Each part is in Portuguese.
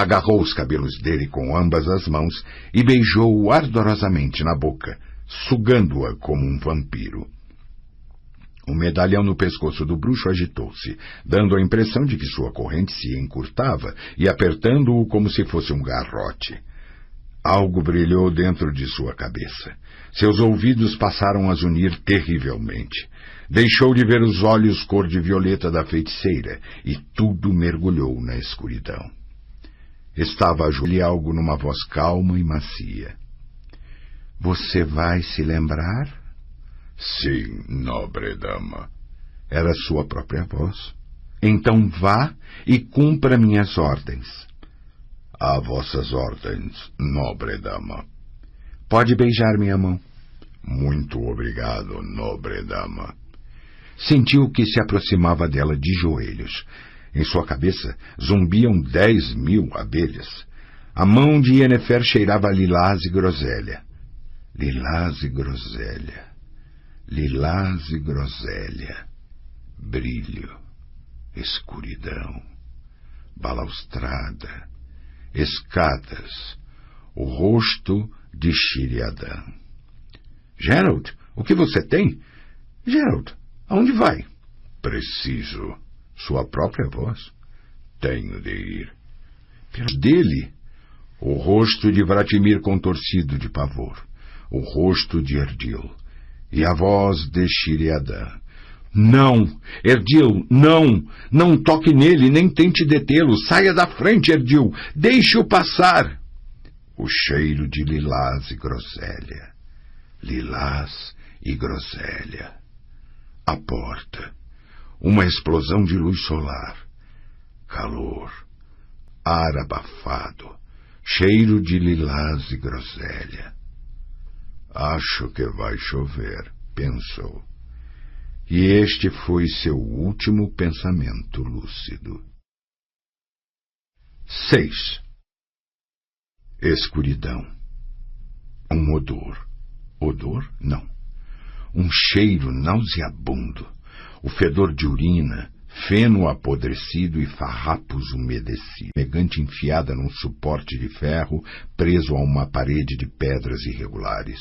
Agarrou os cabelos dele com ambas as mãos e beijou-o ardorosamente na boca, sugando-a como um vampiro. O medalhão no pescoço do bruxo agitou-se, dando a impressão de que sua corrente se encurtava e apertando-o como se fosse um garrote. Algo brilhou dentro de sua cabeça. Seus ouvidos passaram a zunir terrivelmente. Deixou de ver os olhos cor de violeta da feiticeira e tudo mergulhou na escuridão. Estava a Júlia algo numa voz calma e macia. Você vai se lembrar? Sim, nobre dama. Era sua própria voz. Então vá e cumpra minhas ordens. A vossas ordens, nobre dama. Pode beijar minha mão. Muito obrigado, nobre dama. Sentiu que se aproximava dela de joelhos. Em sua cabeça zumbiam 10.000 abelhas. A mão de Yennefer cheirava a lilás e groselha. Lilás e groselha. Lilás e groselha. Brilho. Escuridão. Balaustrada. Escadas. O rosto de Shiriadan. Geralt, o que você tem? Geralt, aonde vai? Preciso. Sua própria voz. Tenho de ir. Dele, o rosto de Vratimir contorcido de pavor. O rosto de Erdil. E a voz de Shiriadan. Não, Erdil, não! Não toque nele, nem tente detê-lo. Saia da frente, Erdil! Deixe-o passar! O cheiro de lilás e groselha. Lilás e groselha. A porta. Uma explosão de luz solar. Calor. Ar abafado. Cheiro de lilás e groselha. Acho que vai chover, pensou. E este foi seu último pensamento lúcido. 6. Escuridão. Um odor. Odor? Não. Um cheiro nauseabundo. O fedor de urina, feno apodrecido e farrapos umedecidos. Negante enfiada num suporte de ferro, preso a uma parede de pedras irregulares.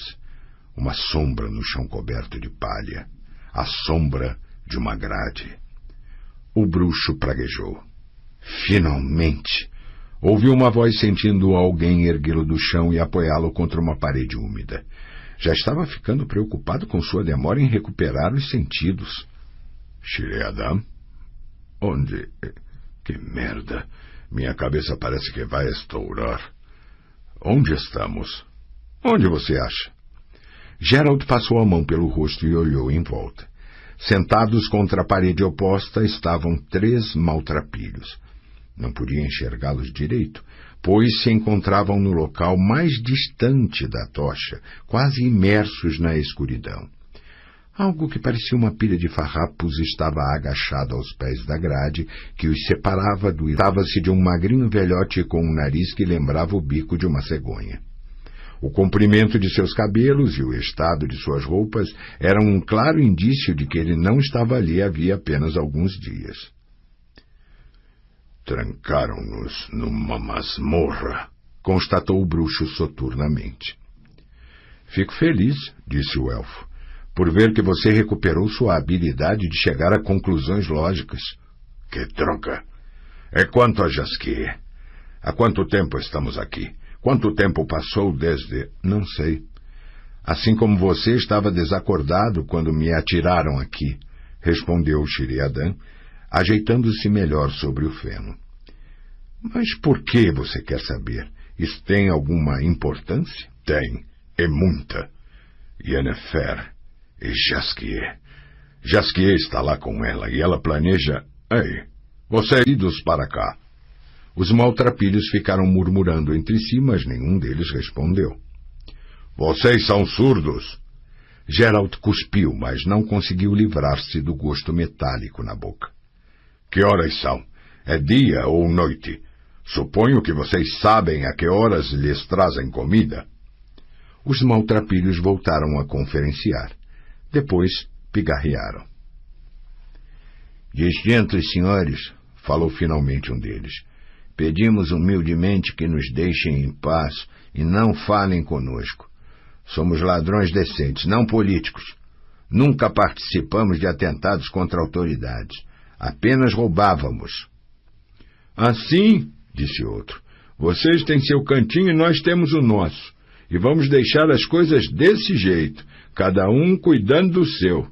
Uma sombra no chão coberto de palha. A sombra de uma grade. O bruxo praguejou. Finalmente! Ouviu uma voz sentindo alguém erguê-lo do chão e apoiá-lo contra uma parede úmida. Já estava ficando preocupado com sua demora em recuperar os sentidos. Shiriadan? Onde? Que merda! Minha cabeça parece que vai estourar. Onde estamos? Onde você acha? Geralt passou a mão pelo rosto e olhou em volta. Sentados contra a parede oposta estavam 3 maltrapilhos. Não podia enxergá-los direito, pois se encontravam no local mais distante da tocha, quase imersos na escuridão. Algo que parecia uma pilha de farrapos estava agachado aos pés da grade, que os separava do... Tratava-se de um magrinho velhote com um nariz que lembrava o bico de uma cegonha. O comprimento de seus cabelos e o estado de suas roupas eram um claro indício de que ele não estava ali havia apenas alguns dias. Trancaram-nos numa masmorra, constatou o bruxo soturnamente. Fico feliz, disse o elfo, por ver que você recuperou sua habilidade de chegar a conclusões lógicas. Que droga! E quanto a Jaskier? Há quanto tempo estamos aqui? Quanto tempo passou desde... Não sei. Assim como você estava desacordado quando me atiraram aqui, respondeu Shiriadan, ajeitando-se melhor sobre o feno. Mas por que você quer saber? Isso tem alguma importância? Tem, e muita. Yennefer e Jaskier. Jaskier está lá com ela e ela planeja... Ei, vocês idos para cá. Os maltrapilhos ficaram murmurando entre si, mas nenhum deles respondeu. Vocês são surdos? Geralt cuspiu, mas não conseguiu livrar-se do gosto metálico na boca. Que horas são? É dia ou noite? Suponho que vocês sabem a que horas lhes trazem comida. Os maltrapilhos voltaram a conferenciar. Depois pigarrearam. Distintos senhores, falou finalmente um deles, Pedimos humildemente que nos deixem em paz e não falem conosco. Somos ladrões decentes, não políticos. Nunca participamos de atentados contra autoridades. Apenas roubávamos. Assim, disse outro, vocês têm seu cantinho e nós temos o nosso. E vamos deixar as coisas desse jeito, cada um cuidando do seu.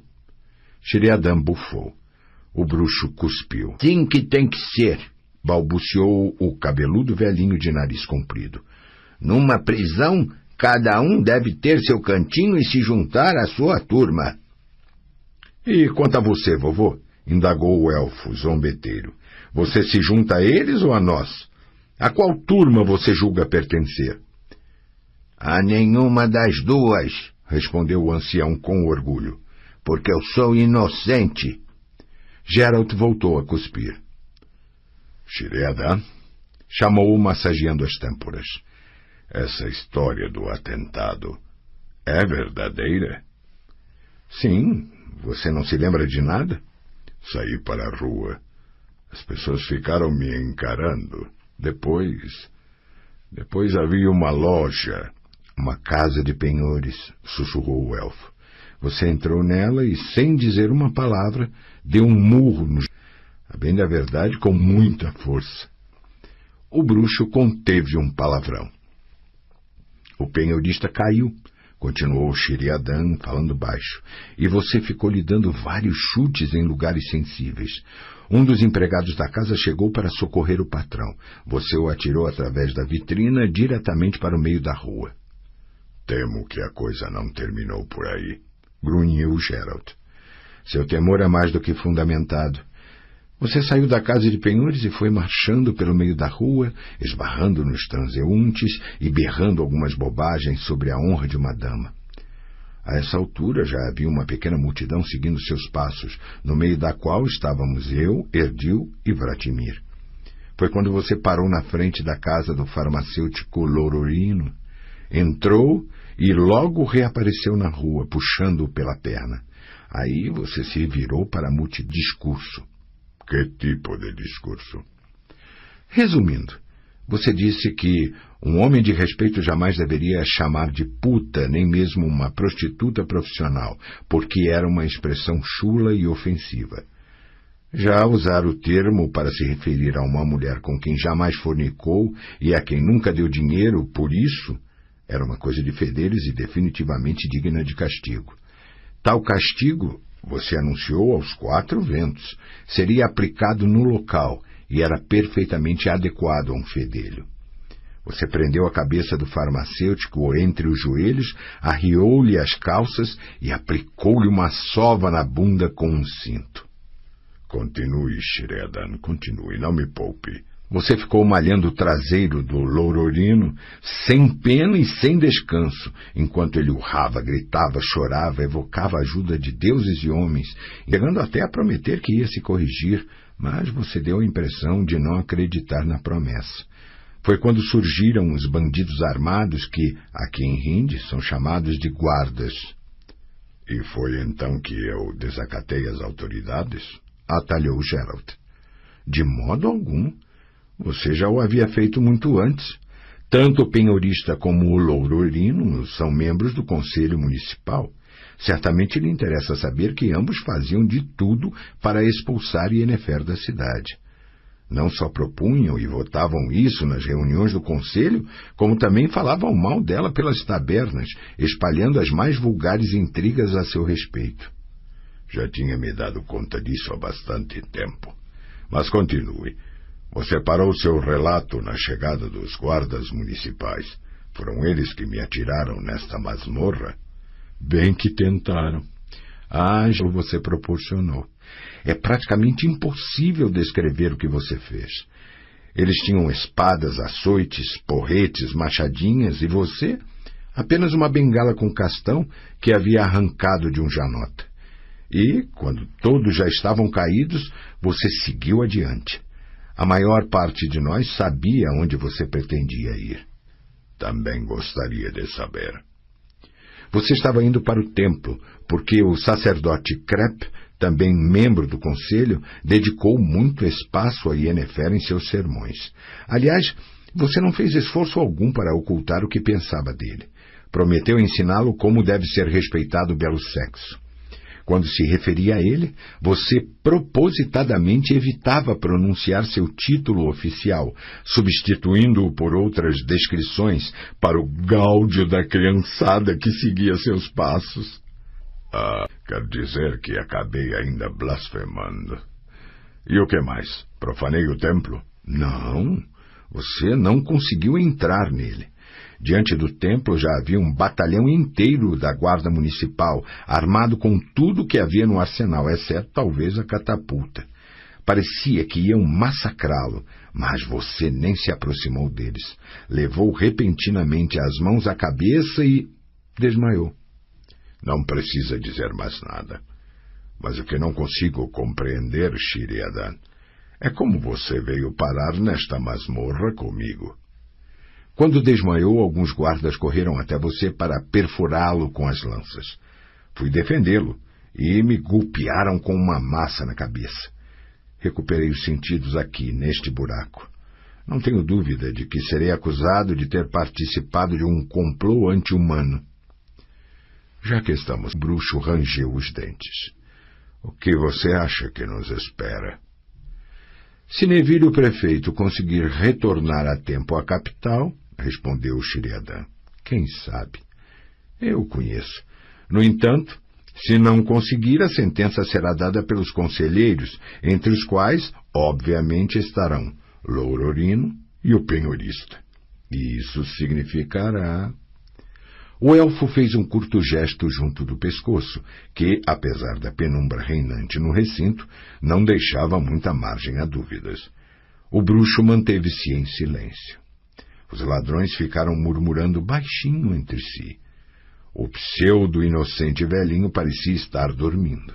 Sheriadan bufou. O bruxo cuspiu. Sim que tem que ser, balbuciou o cabeludo velhinho de nariz comprido. Numa prisão, cada um deve ter seu cantinho e se juntar à sua turma. E quanto a você, vovô? Indagou o elfo zombeteiro. Você se junta a eles ou a nós? A qual turma você julga pertencer? A nenhuma das duas, respondeu o ancião com orgulho, porque eu sou inocente. Geralt voltou a cuspir. Sheriadan, chamou-o massageando as têmporas. Essa história do atentado é verdadeira? Sim, você não se lembra de nada? Saí para a rua. As pessoas ficaram me encarando. Depois havia uma loja. Uma casa de penhores, sussurrou o elfo. Você entrou nela e, sem dizer uma palavra, deu um murro no... A bem da verdade, com muita força. O bruxo conteve um palavrão. O penhorista caiu, continuou Sheriadan, falando baixo, e você ficou lhe dando vários chutes em lugares sensíveis. Um dos empregados da casa chegou para socorrer o patrão. Você o atirou através da vitrina diretamente para o meio da rua. Temo que a coisa não terminou por aí, grunhiu Geralt. Seu temor é mais do que fundamentado. Você saiu da casa de penhores e foi marchando pelo meio da rua, esbarrando nos transeuntes e berrando algumas bobagens sobre a honra de uma dama. A essa altura já havia uma pequena multidão seguindo seus passos, no meio da qual estávamos eu, Erdil e Vratimir. Foi quando você parou na frente da casa do farmacêutico Lororino, entrou e logo reapareceu na rua, puxando-o pela perna. Aí você se virou para a multidão. Discurso. Que tipo de discurso? Resumindo, você disse que um homem de respeito jamais deveria chamar de puta nem mesmo uma prostituta profissional, porque era uma expressão chula e ofensiva. Já usar o termo para se referir a uma mulher com quem jamais fornicou e a quem nunca deu dinheiro por isso era uma coisa de fedelhos e definitivamente digna de castigo. Tal castigo, você anunciou aos 4 ventos, seria aplicado no local e era perfeitamente adequado a um fedelho. Você prendeu a cabeça do farmacêutico entre os joelhos, arriou-lhe as calças e aplicou-lhe uma sova na bunda com um cinto. Continue, Sheriadan, continue, não me poupe. Você ficou malhando o traseiro do Lororino sem pena e sem descanso, enquanto ele urrava, gritava, chorava, evocava a ajuda de deuses e homens, chegando até a prometer que ia se corrigir, mas você deu a impressão de não acreditar na promessa. Foi quando surgiram os bandidos armados que, aqui em Hind, são chamados de guardas. E foi então que eu desacatei as autoridades? Atalhou Geralt. De modo algum. Você já o havia feito muito antes. Tanto o penhorista como o Lororino são membros do Conselho Municipal. Certamente lhe interessa saber que ambos faziam de tudo para expulsar Yennefer da cidade. Não só propunham e votavam isso nas reuniões do Conselho, como também falavam mal dela pelas tabernas, espalhando as mais vulgares intrigas a seu respeito. Já tinha me dado conta disso há bastante tempo. Mas continue. Você parou seu relato na chegada dos guardas municipais. Foram eles que me atiraram nesta masmorra? Bem que tentaram. Já você proporcionou. É praticamente impossível descrever o que você fez. Eles tinham espadas, açoites, porretes, machadinhas, e você, apenas uma bengala com castão que havia arrancado de um janota. E, quando todos já estavam caídos, você seguiu adiante. A maior parte de nós sabia onde você pretendia ir. Também gostaria de saber. Você estava indo para o templo, porque o sacerdote Krep também membro do conselho, dedicou muito espaço a Yennefer em seus sermões. Aliás, você não fez esforço algum para ocultar o que pensava dele. Prometeu ensiná-lo como deve ser respeitado o belo sexo. Quando se referia a ele, você propositadamente evitava pronunciar seu título oficial, substituindo-o por outras descrições para o gáudio da criançada que seguia seus passos. Quer dizer que acabei ainda blasfemando. E o que mais? Profanei o templo? Não, você não conseguiu entrar nele. Diante do templo já havia um batalhão inteiro da guarda municipal, armado com tudo que havia no arsenal, exceto talvez a catapulta. Parecia que iam massacrá-lo, mas você nem se aproximou deles. Levou repentinamente as mãos à cabeça e desmaiou. Não precisa dizer mais nada. Mas o que não consigo compreender, Shiriadan, é como você veio parar nesta masmorra comigo. Quando desmaiou, alguns guardas correram até você para perfurá-lo com as lanças. Fui defendê-lo e me golpearam com uma massa na cabeça. Recuperei os sentidos aqui, neste buraco. Não tenho dúvida de que serei acusado de ter participado de um complô anti-humano. Já que estamos, o bruxo rangeu os dentes. O que você acha que nos espera? Se Neville, o prefeito, conseguir retornar a tempo à capital, respondeu Shiriadan, quem sabe? Eu o conheço. No entanto, se não conseguir, a sentença será dada pelos conselheiros, entre os quais, obviamente, estarão Lourorino e o penhorista. E isso significará... O elfo fez um curto gesto junto do pescoço, que, apesar da penumbra reinante no recinto, não deixava muita margem a dúvidas. O bruxo manteve-se em silêncio. Os ladrões ficaram murmurando baixinho entre si. O pseudo-inocente velhinho parecia estar dormindo.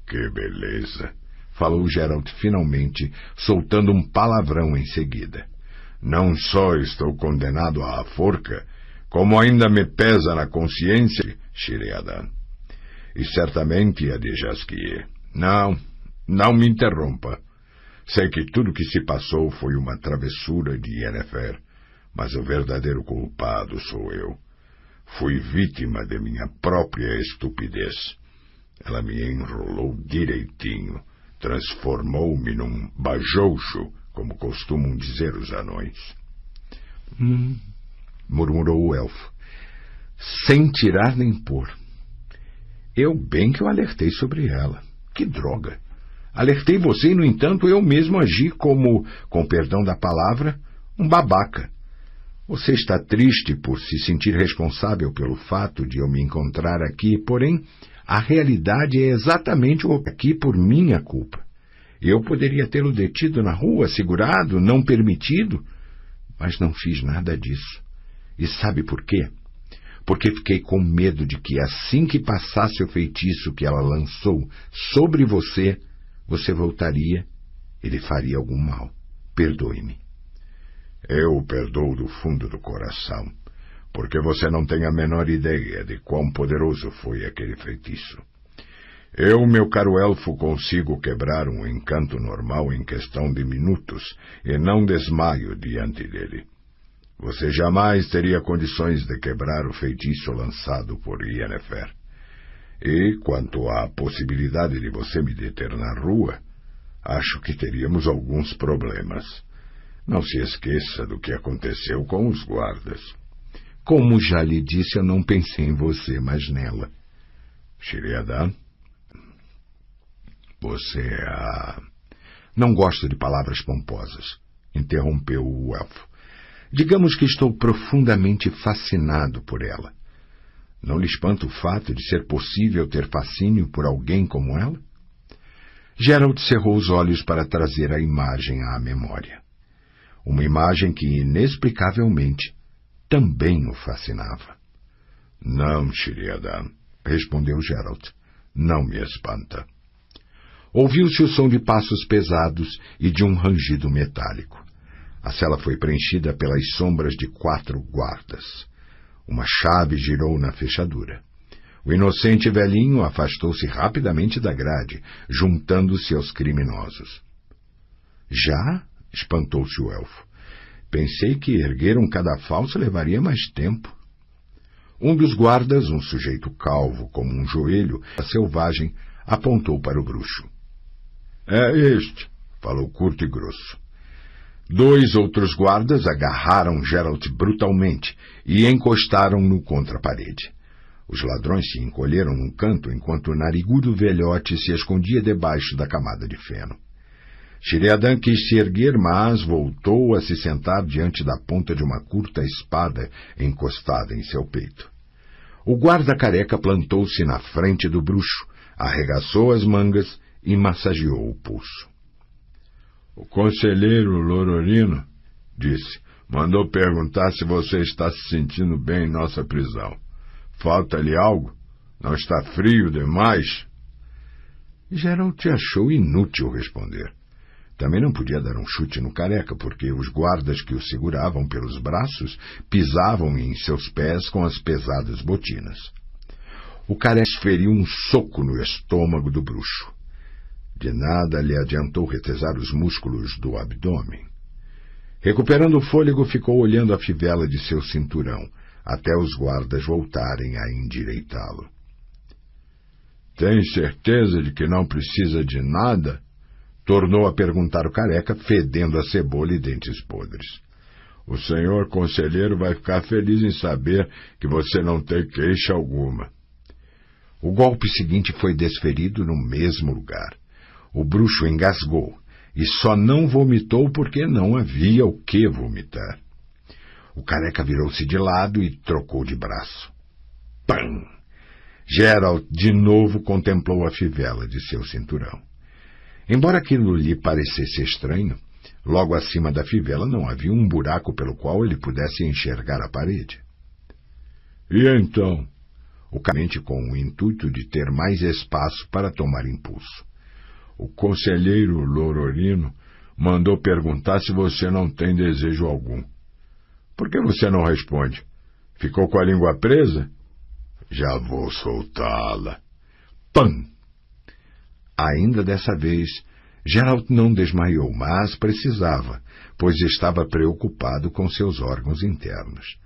Que beleza! Falou Geralt finalmente, soltando um palavrão em seguida. Não só estou condenado à forca, como ainda me pesa na consciência, Shiriadan. E certamente a de Jaskier. Não me interrompa. Sei que tudo que se passou foi uma travessura de Yennefer, mas o verdadeiro culpado sou eu. Fui vítima de minha própria estupidez. Ela me enrolou direitinho, transformou-me num bajoucho, como costumam dizer os anões. Murmurou o elfo, sem tirar nem pôr. Eu bem que o alertei sobre ela. Que droga! Alertei você e, no entanto, eu mesmo agi como, com perdão da palavra, um babaca. Você está triste por se sentir responsável pelo fato de eu me encontrar aqui, porém, a realidade é exatamente o aqui por minha culpa. Eu poderia tê-lo detido na rua, segurado, não permitido, mas não fiz nada disso. E sabe por quê? Porque fiquei com medo de que, assim que passasse o feitiço que ela lançou sobre você, você voltaria e lhe faria algum mal. Perdoe-me. Eu o perdoo do fundo do coração, porque você não tem a menor ideia de quão poderoso foi aquele feitiço. Eu, meu caro elfo, consigo quebrar um encanto normal em questão de minutos e não desmaio diante dele. Você jamais teria condições de quebrar o feitiço lançado por Yennefer. E, quanto à possibilidade de você me deter na rua, acho que teríamos alguns problemas. Não se esqueça do que aconteceu com os guardas. Como já lhe disse, eu não pensei em você, mas nela. Shiriadan? Você Não gosto de palavras pomposas, interrompeu o elfo. Digamos que estou profundamente fascinado por ela. Não lhe espanta o fato de ser possível ter fascínio por alguém como ela? Geralt cerrou os olhos para trazer a imagem à memória. Uma imagem que, inexplicavelmente, também o fascinava. Não, Shiriadan, respondeu Geralt. Não me espanta. Ouviu-se o som de passos pesados e de um rangido metálico. A cela foi preenchida pelas sombras de 4 guardas. Uma chave girou na fechadura. O inocente velhinho afastou-se rapidamente da grade, juntando-se aos criminosos. Já? Espantou-se o elfo. Pensei que erguer um cadafalso levaria mais tempo. Um dos guardas, um sujeito calvo como um joelho, selvagem, apontou para o bruxo. É este, falou curto e grosso. 2 outros guardas agarraram Geralt brutalmente e encostaram-no contra a parede. Os ladrões se encolheram num canto enquanto o narigudo velhote se escondia debaixo da camada de feno. Sheriadan quis se erguer, mas voltou a se sentar diante da ponta de uma curta espada encostada em seu peito. O guarda careca plantou-se na frente do bruxo, arregaçou as mangas e massageou o pulso. O conselheiro Lororino, disse, mandou perguntar se você está se sentindo bem em nossa prisão. Falta-lhe algo? Não está frio demais? Geralt achou inútil responder. Também não podia dar um chute no careca, porque os guardas que o seguravam pelos braços pisavam em seus pés com as pesadas botinas. O careca feriu um soco no estômago do bruxo. De nada lhe adiantou retesar os músculos do abdômen. Recuperando o fôlego, ficou olhando a fivela de seu cinturão, até os guardas voltarem a endireitá-lo. Tem certeza de que não precisa de nada? Tornou a perguntar o careca, fedendo a cebola e dentes podres. O senhor conselheiro vai ficar feliz em saber que você não tem queixa alguma. O golpe seguinte foi desferido no mesmo lugar. O bruxo engasgou e só não vomitou porque não havia o que vomitar. O careca virou-se de lado e trocou de braço. Pam! Geralt de novo contemplou a fivela de seu cinturão. Embora aquilo lhe parecesse estranho, logo acima da fivela não havia um buraco pelo qual ele pudesse enxergar a parede. E então? Unicamente com o intuito de ter mais espaço para tomar impulso. O conselheiro Lororino mandou perguntar se você não tem desejo algum. Por que você não responde? Ficou com a língua presa? Já vou soltá-la. Pam! Ainda dessa vez, Geralt não desmaiou, mas precisava, pois estava preocupado com seus órgãos internos.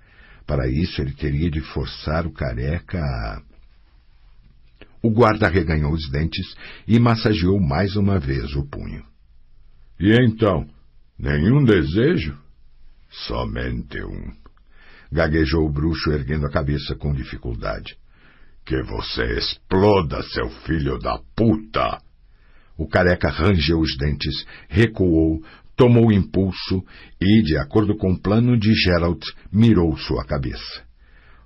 Para isso, ele teria de forçar o careca a... O guarda arreganhou os dentes e massageou mais uma vez o punho. E então, nenhum desejo? Somente um. Gaguejou o bruxo, erguendo a cabeça com dificuldade. Que você exploda, seu filho da puta! O careca rangeu os dentes, recuou, tomou impulso e, de acordo com o plano de Geralt, mirou sua cabeça.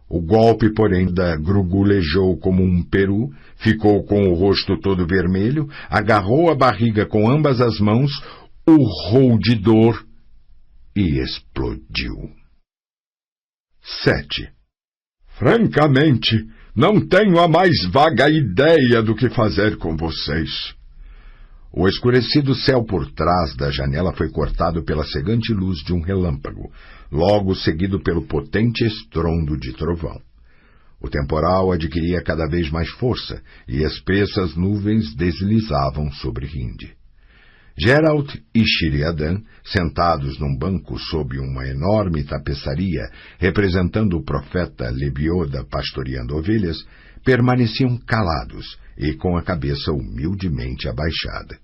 O golpe, porém, grugulejou como um peru, ficou com o rosto todo vermelho, agarrou a barriga com ambas as mãos, urrou de dor e explodiu. 7. Francamente, não tenho a mais vaga ideia do que fazer com vocês. O escurecido céu por trás da janela foi cortado pela cegante luz de um relâmpago, logo seguido pelo potente estrondo de trovão. O temporal adquiria cada vez mais força e espessas nuvens deslizavam sobre Rinde. Geralt e Sheriadan, sentados num banco sob uma enorme tapeçaria representando o profeta Lebioda pastoreando ovelhas, permaneciam calados e com a cabeça humildemente abaixada.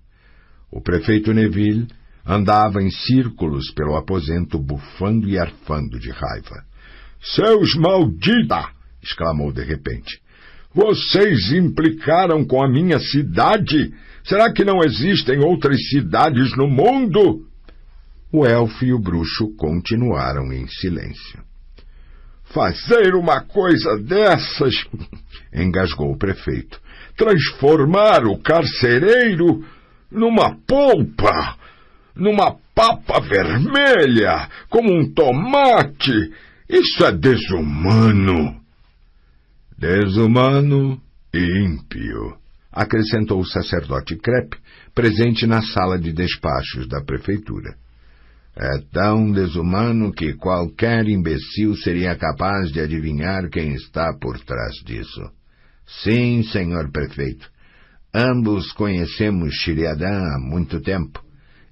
O prefeito Neville andava em círculos pelo aposento, bufando e arfando de raiva. — Seus malditos! — exclamou de repente. — Vocês implicaram com a minha cidade? Será que não existem outras cidades no mundo? O elfo e o bruxo continuaram em silêncio. — Fazer uma coisa dessas! Engasgou o prefeito. Transformar o carcereiro numa polpa, numa papa vermelha, como um tomate. Isso é desumano. Desumano e ímpio, acrescentou o sacerdote Crepe, presente na sala de despachos da prefeitura. É tão desumano que qualquer imbecil seria capaz de adivinhar quem está por trás disso. Sim, senhor prefeito. Ambos conhecemos Shiriadan há muito tempo.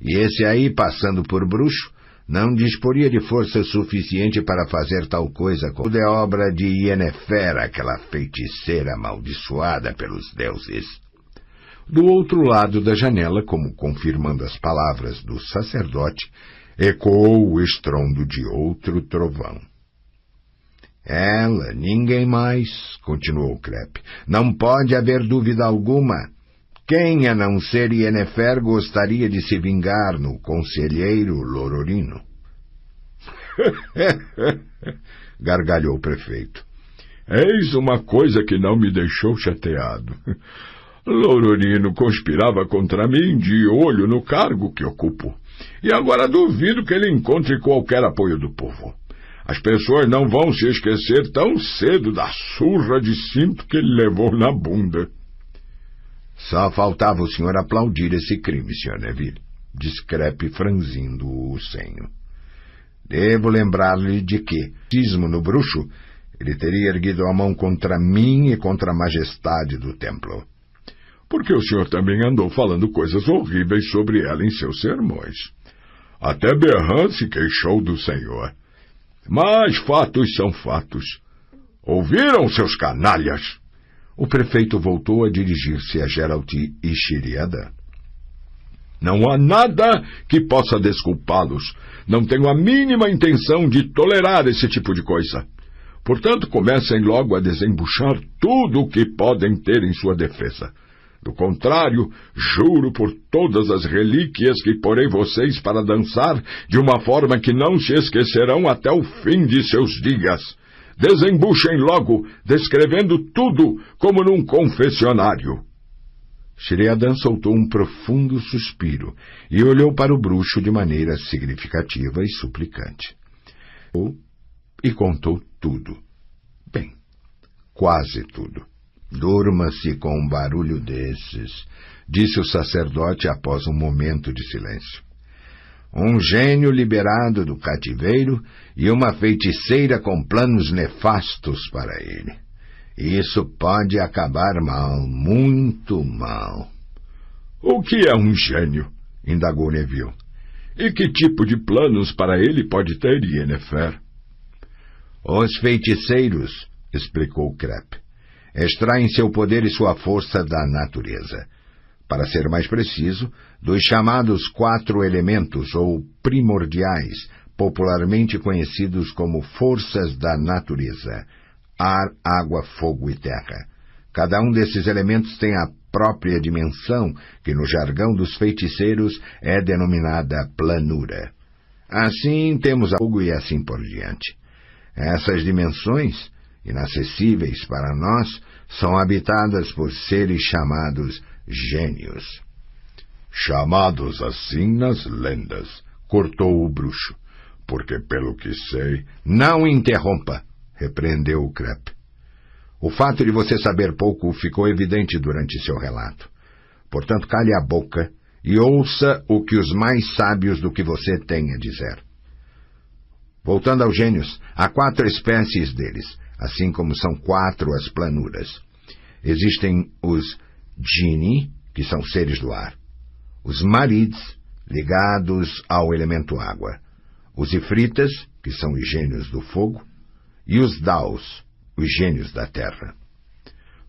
E esse aí, passando por bruxo, não disporia de força suficiente para fazer tal coisa. Tudo é obra de Yennefer, aquela feiticeira amaldiçoada pelos deuses. Do outro lado da janela, como confirmando as palavras do sacerdote, ecoou o estrondo de outro trovão. Ela, ninguém mais, continuou Krepp. Não pode haver dúvida alguma. Quem, a não ser Yennefer, gostaria de se vingar no conselheiro Lororino? Gargalhou o prefeito. Eis uma coisa que não me deixou chateado. Lororino conspirava contra mim de olho no cargo que ocupo. E agora duvido que ele encontre qualquer apoio do povo. As pessoas não vão se esquecer tão cedo da surra de cinto que ele levou na bunda. Só faltava o senhor aplaudir esse crime, Sr. Neville, disse Krepp, franzindo o senho. Devo lembrar-lhe de que, cismo no bruxo, ele teria erguido a mão contra mim e contra a majestade do templo. Porque o senhor também andou falando coisas horríveis sobre ela em seus sermões. Até Berran se queixou do senhor. Mas fatos são fatos. Ouviram, seus canalhas? O prefeito voltou a dirigir-se a Geralt e Shiriadan. Não há nada que possa desculpá-los. Não tenho a mínima intenção de tolerar esse tipo de coisa. Portanto, comecem logo a desembuchar tudo o que podem ter em sua defesa. Do contrário, juro por todas as relíquias que porei vocês para dançar de uma forma que não se esquecerão até o fim de seus dias. Desembuchem logo, descrevendo tudo como num confessionário. Shiriadan soltou um profundo suspiro e olhou para o bruxo de maneira significativa e suplicante. E contou tudo. Bem, quase tudo. Durma-se com um barulho desses, disse o sacerdote após um momento de silêncio. Um gênio liberado do cativeiro e uma feiticeira com planos nefastos para ele. Isso pode acabar mal, muito mal. O que é um gênio? Indagou Neville. E que tipo de planos para ele pode ter Yennefer? Os feiticeiros, explicou Krepp, extraem seu poder e sua força da natureza. Para ser mais preciso, dos chamados 4 elementos, ou primordiais, popularmente conhecidos como forças da natureza: ar, água, fogo e terra. Cada um desses elementos tem a própria dimensão, que no jargão dos feiticeiros é denominada planura. Assim temos fogo e assim por diante. Essas dimensões, inacessíveis para nós, são habitadas por seres chamados gênios. Chamados assim nas lendas, cortou o bruxo, porque pelo que sei... Não interrompa, repreendeu o Krepp. O fato de você saber pouco ficou evidente durante seu relato. Portanto, cale a boca e ouça o que os mais sábios do que você têm a dizer. Voltando aos gênios, há 4 espécies deles, assim como são 4 as planuras. Existem os Gini, que são seres do ar, os Marids, ligados ao elemento água, os Ifritas, que são os gênios do fogo, e os Daus, os gênios da terra.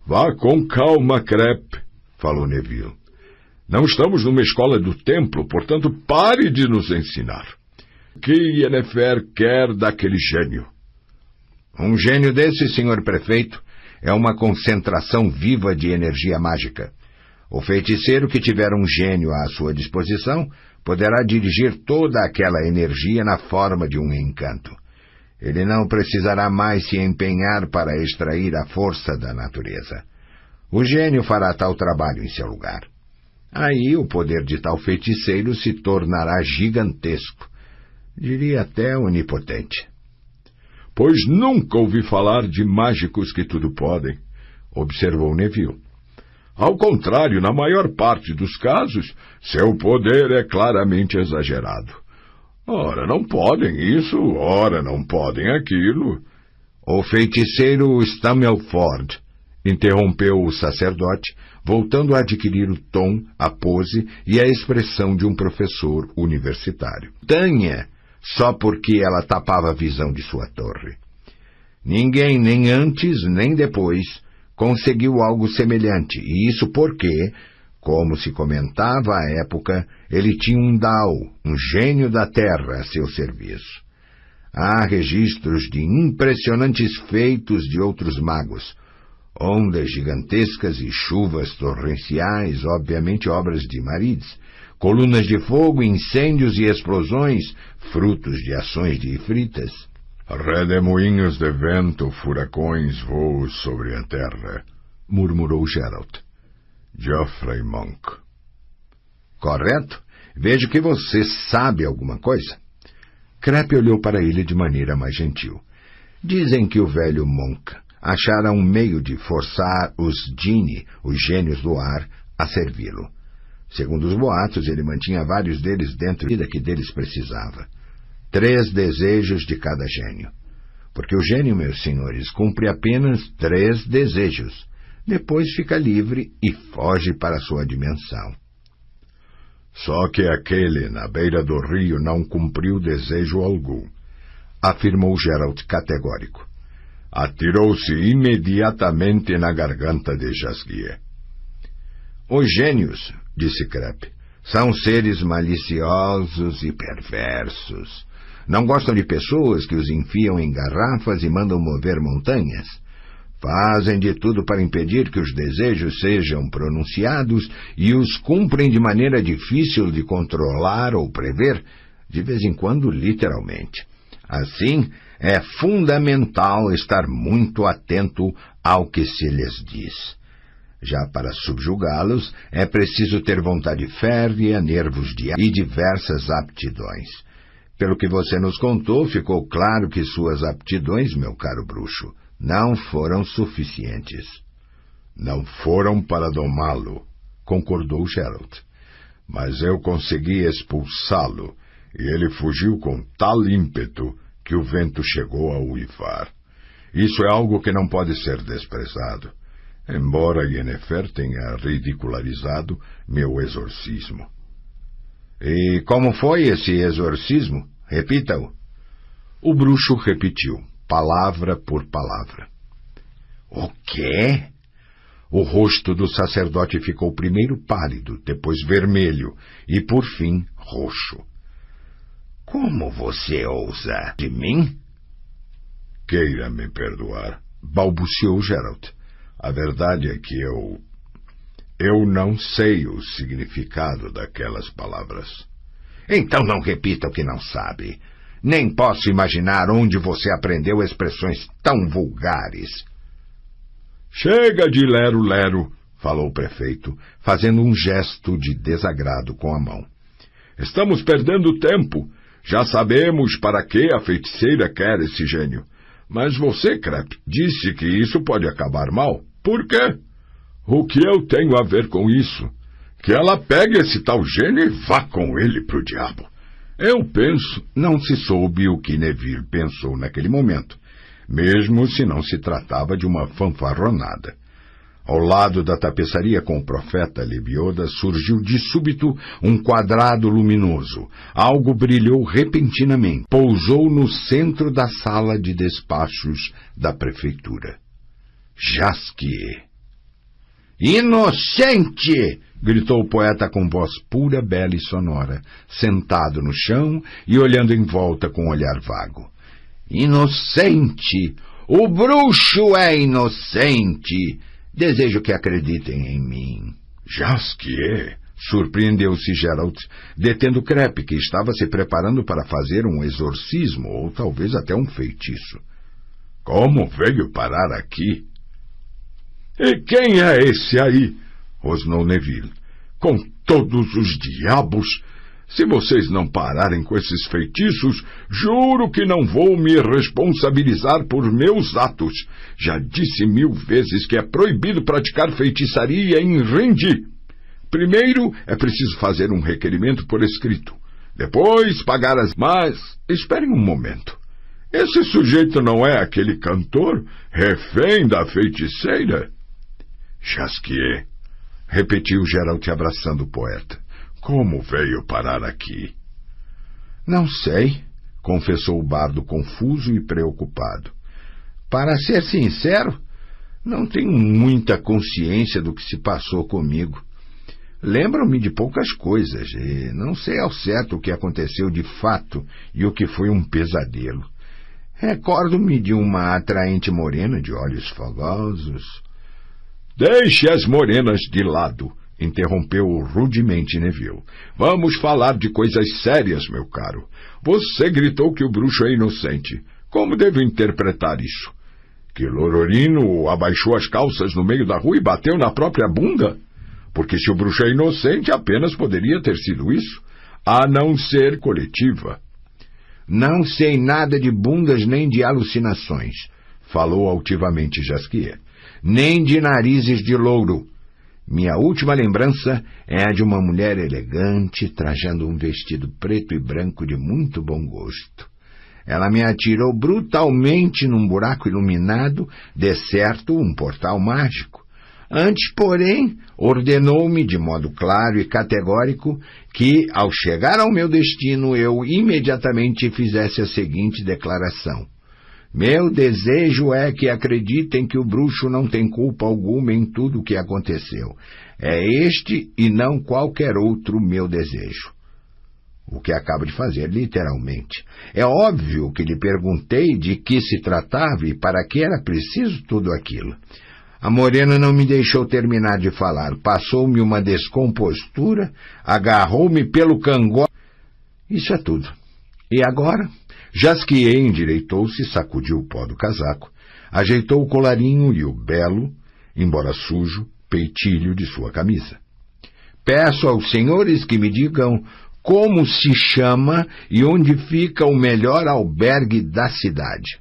Vá com calma, Krepp, falou Neville. Não estamos numa escola do templo, portanto pare de nos ensinar. O que Yennefer quer daquele gênio? Um gênio desse, senhor prefeito, é uma concentração viva de energia mágica. O feiticeiro que tiver um gênio à sua disposição poderá dirigir toda aquela energia na forma de um encanto. Ele não precisará mais se empenhar para extrair a força da natureza. O gênio fará tal trabalho em seu lugar. Aí o poder de tal feiticeiro se tornará gigantesco, diria até onipotente. Pois nunca ouvi falar de mágicos que tudo podem, observou Neville. Ao contrário, na maior parte dos casos, seu poder é claramente exagerado. Ora não podem isso, ora não podem aquilo. O feiticeiro Stammelford, interrompeu o sacerdote, voltando a adquirir o tom, a pose e a expressão de um professor universitário. Montanha, só porque ela tapava a visão de sua torre. Ninguém, nem antes nem depois, conseguiu algo semelhante, e isso porque, como se comentava à época, ele tinha um Dao, um gênio da terra, a seu serviço. Há registros de impressionantes feitos de outros magos, ondas gigantescas e chuvas torrenciais, obviamente obras de Marides, colunas de fogo, incêndios e explosões, frutos de ações de ifritas. Redemoinhos de vento, furacões, voos sobre a terra, murmurou Geralt. Geoffrey Monk. Correto? Vejo que você sabe alguma coisa. Crepe olhou para ele de maneira mais gentil. Dizem que o velho Monk achara um meio de forçar os Djinni, os gênios do ar, a servi-lo. Segundo os boatos, ele mantinha vários deles dentro da vida que deles precisava. 3 desejos de cada gênio. Porque o gênio, meus senhores, cumpre apenas 3 desejos. Depois fica livre e foge para sua dimensão. Só que aquele, na beira do rio, não cumpriu desejo algum, afirmou Geralt categórico. Atirou-se imediatamente na garganta de Jasgier. Os gênios, disse Crepe, são seres maliciosos e perversos. Não gostam de pessoas que os enfiam em garrafas e mandam mover montanhas. Fazem de tudo para impedir que os desejos sejam pronunciados e os cumprem de maneira difícil de controlar ou prever, de vez em quando literalmente. Assim, é fundamental estar muito atento ao que se lhes diz. Já para subjugá-los, é preciso ter vontade férrea, nervos de e diversas aptidões. Pelo que você nos contou, ficou claro que suas aptidões, meu caro bruxo, não foram suficientes. Não foram para domá-lo, concordou Geralt. Mas eu consegui expulsá-lo, e ele fugiu com tal ímpeto que o vento chegou a uivar. Isso é algo que não pode ser desprezado, embora Yennefer tenha ridicularizado meu exorcismo. E como foi esse exorcismo? Repita-o. O bruxo repetiu, palavra por palavra. O quê? O rosto do sacerdote ficou primeiro pálido, depois vermelho e, por fim, roxo. Como você ousa? De mim? Queira me perdoar, balbuciou Geralt. A verdade é que eu não sei o significado daquelas palavras. Então não repita o que não sabe. Nem posso imaginar onde você aprendeu expressões tão vulgares. Chega de lero-lero, falou o prefeito, fazendo um gesto de desagrado com a mão. Estamos perdendo tempo. Já sabemos para que a feiticeira quer esse gênio. Mas você, Crepe, disse que isso pode acabar mal. Por quê? O que eu tenho a ver com isso? Que ela pegue esse tal gênio e vá com ele pro diabo. Eu penso... Não se soube o que Neville pensou naquele momento, mesmo se não se tratava de uma fanfarronada. Ao lado da tapeçaria com o profeta Lebioda surgiu de súbito um quadrado luminoso. Algo brilhou repentinamente. Pousou no centro da sala de despachos da prefeitura. Jasquier. Inocente! Gritou o poeta com voz pura, bela e sonora, sentado no chão e olhando em volta com um olhar vago. Inocente! O bruxo é inocente! Desejo que acreditem em mim. Jasquier! Surpreendeu-se Geralt, detendo Crepe, que estava se preparando para fazer um exorcismo ou talvez até um feitiço. Como veio parar aqui? E quem é esse aí? Rosnou Neville. Com todos os diabos! Se vocês não pararem com esses feitiços, juro que não vou me responsabilizar por meus atos. Já disse 1000 vezes que é proibido praticar feitiçaria em Rendi. Primeiro é preciso fazer um requerimento por escrito. Depois pagar as... Mas, esperem um momento. Esse sujeito não é aquele cantor, refém da feiticeira? Jasquier, repetiu Geralt abraçando o poeta. Como veio parar aqui? Não sei, confessou o bardo confuso e preocupado. Para ser sincero, não tenho muita consciência do que se passou comigo. Lembro-me de poucas coisas e não sei ao certo o que aconteceu de fato e o que foi um pesadelo. Recordo-me de uma atraente morena de olhos fogosos. Deixe as morenas de lado, interrompeu rudemente Neville. Vamos falar de coisas sérias, meu caro. Você gritou que o bruxo é inocente. Como devo interpretar isso? Que Lororino abaixou as calças no meio da rua e bateu na própria bunda? Porque se o bruxo é inocente, apenas poderia ter sido isso, a não ser coletiva. Não sei nada de bundas nem de alucinações, falou altivamente Jasquier, nem de narizes de louro. Minha última lembrança é a de uma mulher elegante, trajando um vestido preto e branco de muito bom gosto. Ela me atirou brutalmente num buraco iluminado, de certo um portal mágico. Antes, porém, ordenou-me de modo claro e categórico que, ao chegar ao meu destino, eu imediatamente fizesse a seguinte declaração. Meu desejo é que acreditem que o bruxo não tem culpa alguma em tudo o que aconteceu. É este e não qualquer outro meu desejo. O que acabo de fazer, literalmente. É óbvio que lhe perguntei de que se tratava e para que era preciso tudo aquilo. A morena não me deixou terminar de falar. Passou-me uma descompostura, agarrou-me pelo cangote. Isso é tudo. E agora? Jasquier endireitou-se, sacudiu o pó do casaco, ajeitou o colarinho e o belo, embora sujo, peitilho de sua camisa. Peço aos senhores que me digam como se chama e onde fica o melhor albergue da cidade.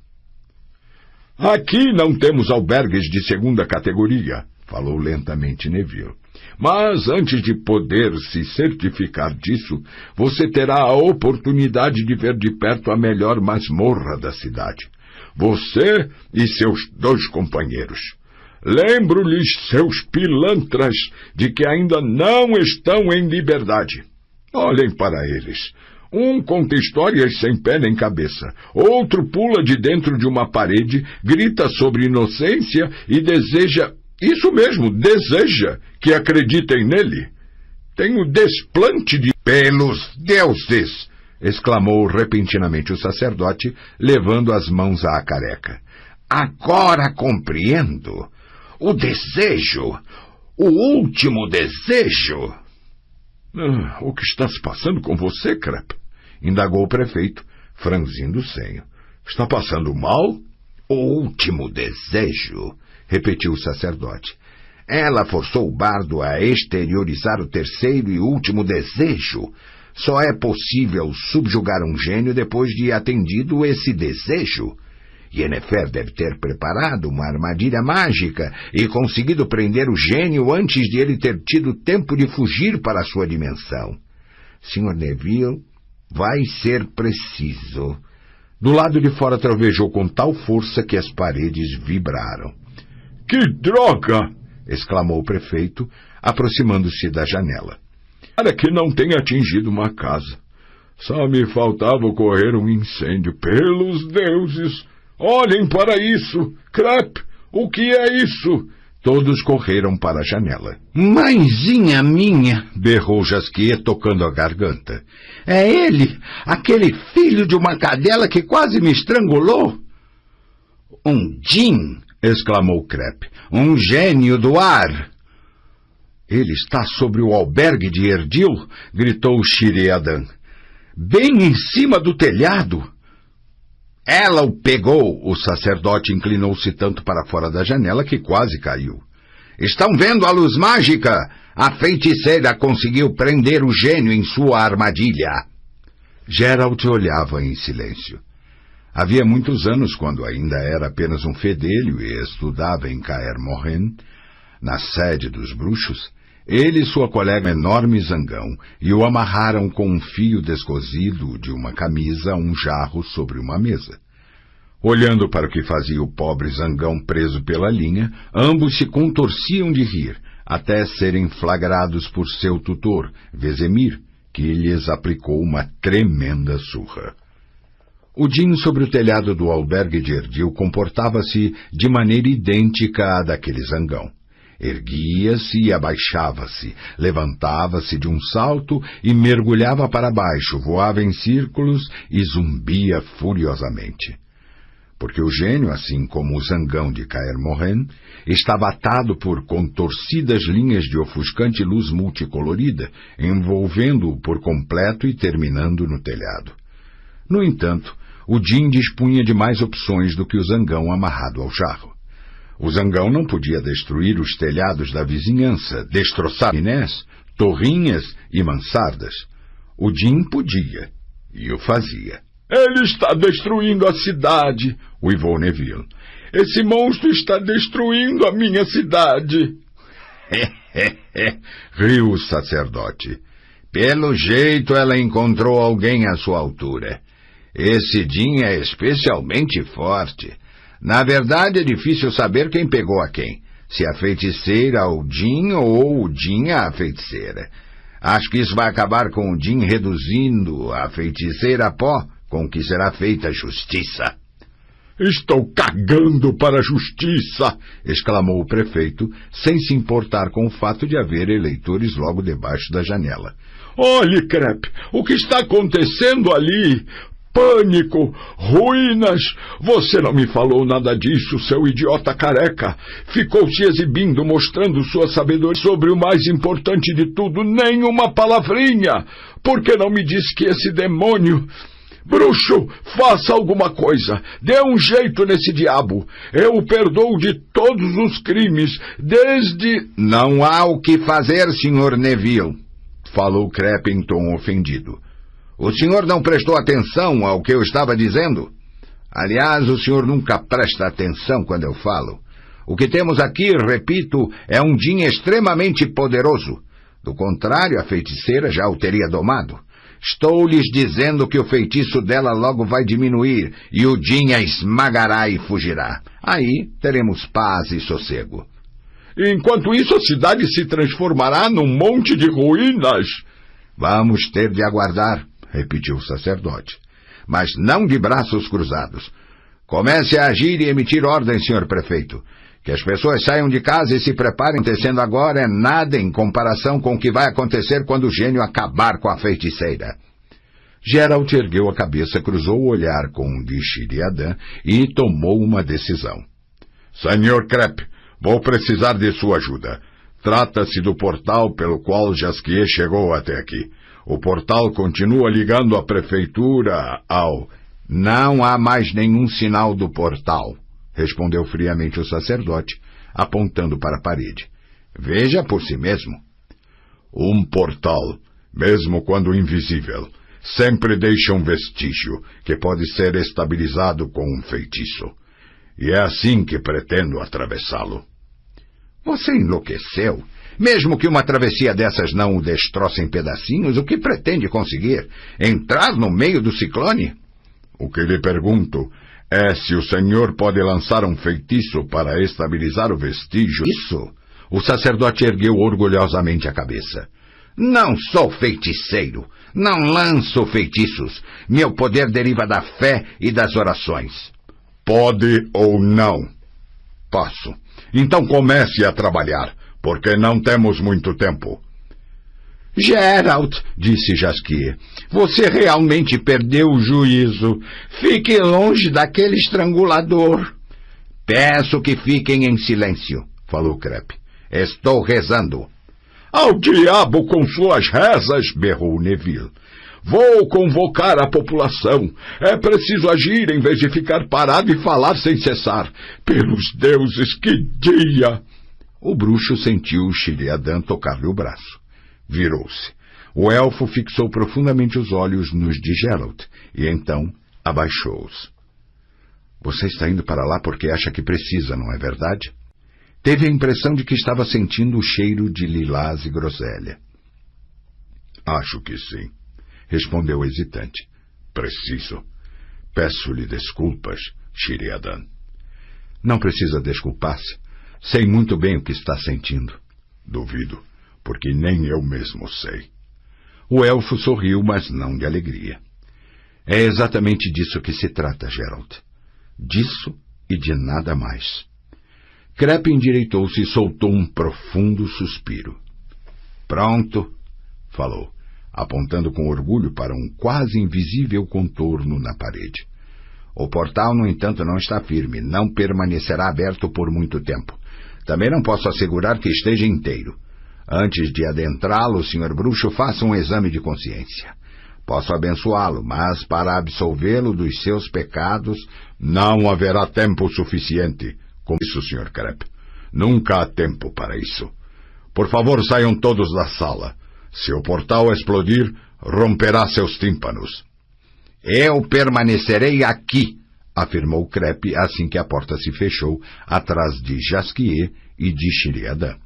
Aqui não temos albergues de segunda categoria, falou lentamente Neville. Mas antes de poder se certificar disso, você terá a oportunidade de ver de perto a melhor masmorra da cidade. Você e seus 2 companheiros. Lembro-lhes, seus pilantras, de que ainda não estão em liberdade. Olhem para eles. Um conta histórias sem pé nem cabeça. Outro pula de dentro de uma parede, grita sobre inocência e deseja... Isso mesmo, deseja que acreditem nele. Tem o desplante de... Pelos deuses! Exclamou repentinamente o sacerdote, levando as mãos à careca. Agora compreendo. O desejo! O último desejo! O que está se passando com você, Crep? Indagou o prefeito, franzindo o senho. Está passando mal? O último desejo, repetiu o sacerdote. Ela forçou o bardo a exteriorizar o terceiro e último desejo. Só é possível subjugar um gênio depois de atendido esse desejo. Yennefer deve ter preparado uma armadilha mágica e conseguido prender o gênio antes de ele ter tido tempo de fugir para a sua dimensão. Sr. Neville, vai ser preciso. Do lado de fora trovejou com tal força que as paredes vibraram. Que droga! Exclamou o prefeito, aproximando-se da janela. Para que não tenha atingido uma casa. Só me faltava ocorrer um incêndio. Pelos deuses! Olhem para isso! Crep, o que é isso? Todos correram para a janela. Mãezinha minha! Berrou Jasquier, tocando a garganta. É ele, aquele filho de uma cadela que quase me estrangulou? Um djinn! Exclamou Crep. Um gênio do ar! Ele está sobre o albergue de Erdil? Gritou Shiriadan. Bem em cima do telhado! Ela o pegou! O sacerdote inclinou-se tanto para fora da janela que quase caiu. Estão vendo a luz mágica? A feiticeira conseguiu prender o gênio em sua armadilha. Geralt olhava em silêncio. Havia muitos anos, quando ainda era apenas um fedelho e estudava em Kaer Morhen, na sede dos bruxos, ele e sua colega enorme zangão e o amarraram com um fio descosido de uma camisa a um jarro sobre uma mesa. Olhando para o que fazia o pobre zangão preso pela linha, ambos se contorciam de rir, até serem flagrados por seu tutor, Vesemir, que lhes aplicou uma tremenda surra. O Jin sobre o telhado do albergue de Erdil comportava-se de maneira idêntica à daquele zangão. Erguia-se e abaixava-se, levantava-se de um salto e mergulhava para baixo, voava em círculos e zumbia furiosamente. Porque o gênio, assim como o zangão de Kaer Morhen, estava atado por contorcidas linhas de ofuscante luz multicolorida, envolvendo-o por completo e terminando no telhado. No entanto, o Jin dispunha de mais opções do que o zangão amarrado ao jarro. O zangão não podia destruir os telhados da vizinhança, destroçar minés, torrinhas e mansardas. O Jin podia, e o fazia. Ele está destruindo a cidade, uivou Neville. Esse monstro está destruindo a minha cidade. Riu o sacerdote. Pelo jeito ela encontrou alguém à sua altura. Esse Jin é especialmente forte. Na verdade, é difícil saber quem pegou a quem. Se a feiticeira o Jin ou o Jin a feiticeira. Acho que isso vai acabar com o Jin reduzindo a feiticeira a pó, com que será feita a justiça. Estou cagando para a justiça! Exclamou o prefeito, sem se importar com o fato de haver eleitores logo debaixo da janela. Olhe, Crepe, o que está acontecendo ali? Pânico! Ruínas! Você não me falou nada disso, seu idiota careca! Ficou se exibindo, mostrando sua sabedoria sobre o mais importante de tudo, nem uma palavrinha! Por que não me disse que esse demônio... Bruxo, faça alguma coisa! Dê um jeito nesse diabo! Eu o perdoo de todos os crimes, desde... Não há o que fazer, Sr. Neville, falou Crepe em tom ofendido. O senhor não prestou atenção ao que eu estava dizendo? Aliás, o senhor nunca presta atenção quando eu falo. O que temos aqui, repito, é um Jin extremamente poderoso. Do contrário, a feiticeira já o teria domado. Estou lhes dizendo que o feitiço dela logo vai diminuir e o Jin a esmagará e fugirá. Aí teremos paz e sossego. Enquanto isso, a cidade se transformará num monte de ruínas. Vamos ter de aguardar, repetiu o sacerdote. Mas não de braços cruzados. Comece a agir e emitir ordens, senhor prefeito. Que as pessoas saiam de casa e se preparem. Acontecendo agora é nada em comparação com o que vai acontecer quando o gênio acabar com a feiticeira. Geralt ergueu a cabeça, cruzou o olhar com o de Shiriadan e tomou uma decisão. Senhor Crepe, vou precisar de sua ajuda. Trata-se do portal pelo qual Jasquier chegou até aqui. O portal continua ligando a prefeitura ao... Não há mais nenhum sinal do portal, respondeu friamente o sacerdote, apontando para a parede. Veja por si mesmo. Um portal, mesmo quando invisível, sempre deixa um vestígio que pode ser estabilizado com um feitiço. E é assim que pretendo atravessá-lo. Você enlouqueceu? Mesmo que uma travessia dessas não o destroce em pedacinhos, o que pretende conseguir? Entrar no meio do ciclone? O que lhe pergunto é se o senhor pode lançar um feitiço para estabilizar o vestígio. Isso? O sacerdote ergueu orgulhosamente a cabeça. Não sou feiticeiro. Não lanço feitiços. Meu poder deriva da fé e das orações. Pode ou não? Posso. Então comece a trabalhar, porque não temos muito tempo. Geralt, disse Jasquier, você realmente perdeu o juízo. Fique longe daquele estrangulador. Peço que fiquem em silêncio, falou Crepe. Estou rezando. Ao diabo com suas rezas, berrou Neville. Vou convocar a população. É preciso agir em vez de ficar parado e falar sem cessar. Pelos deuses, que dia! O bruxo sentiu Shiriadan tocar-lhe o braço. Virou-se. O elfo fixou profundamente os olhos nos de Geralt, e então abaixou-os. Você está indo para lá porque acha que precisa, não é verdade? Teve a impressão de que estava sentindo o cheiro de lilás e groselha. Acho que sim, respondeu hesitante. Preciso. Peço-lhe desculpas, Shiriadan. Não precisa desculpar-se. Sei muito bem o que está sentindo. Duvido, porque nem eu mesmo sei. O elfo sorriu, mas não de alegria. É exatamente disso que se trata, Geralt. Disso e de nada mais. Crep endireitou-se e soltou um profundo suspiro. Pronto, falou, apontando com orgulho para um quase invisível contorno na parede. O portal, no entanto, não está firme, não permanecerá aberto por muito tempo. Também não posso assegurar que esteja inteiro. Antes de adentrá-lo, Sr. Bruxo, faça um exame de consciência. Posso abençoá-lo, mas para absolvê-lo dos seus pecados... Não haverá tempo suficiente. Com isso, Sr. Crep. Nunca há tempo para isso. Por favor, saiam todos da sala. Se o portal explodir, romperá seus tímpanos. Eu permanecerei aqui, afirmou Crep assim que a porta se fechou, atrás de Jasquier e de Shiriadan.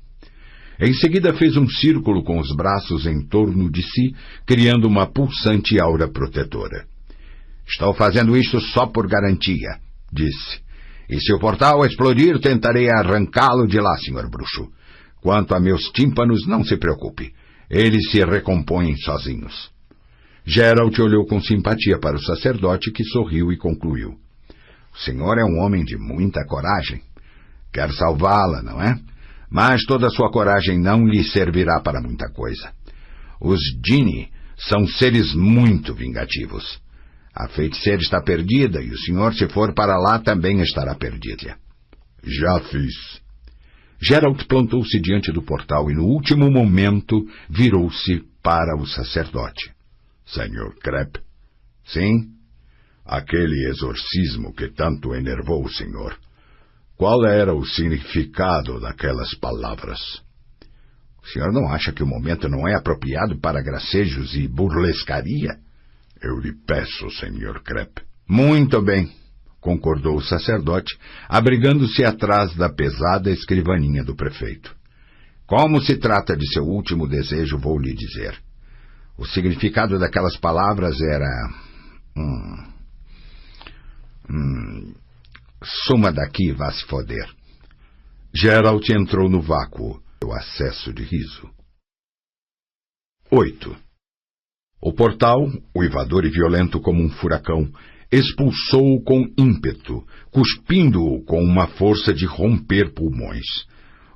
Em seguida fez um círculo com os braços em torno de si, criando uma pulsante aura protetora. Estou fazendo isto só por garantia, disse. E se o portal explodir, tentarei arrancá-lo de lá, Sr. Bruxo. Quanto a meus tímpanos, não se preocupe. Eles se recompõem sozinhos. Geralt olhou com simpatia para o sacerdote, que sorriu e concluiu. O senhor é um homem de muita coragem. Quer salvá-la, não é? Mas toda a sua coragem não lhe servirá para muita coisa. Os Djinni são seres muito vingativos. A feiticeira está perdida e o senhor, se for para lá, também estará perdida. Já fiz. Geralt plantou-se diante do portal e, no último momento, virou-se para o sacerdote. Senhor Crep? Sim? Aquele exorcismo que tanto enervou o senhor. Qual era o significado daquelas palavras? O senhor não acha que o momento não é apropriado para gracejos e burlescaria? Eu lhe peço, Sr. Crep. Muito bem, concordou o sacerdote, abrigando-se atrás da pesada escrivaninha do prefeito. Como se trata de seu último desejo, vou lhe dizer. O significado daquelas palavras era... Suma daqui, vá se foder. Geralt entrou no vácuo, o acesso de riso. 8. O portal, uivador e violento como um furacão, expulsou-o com ímpeto, cuspindo-o com uma força de romper pulmões.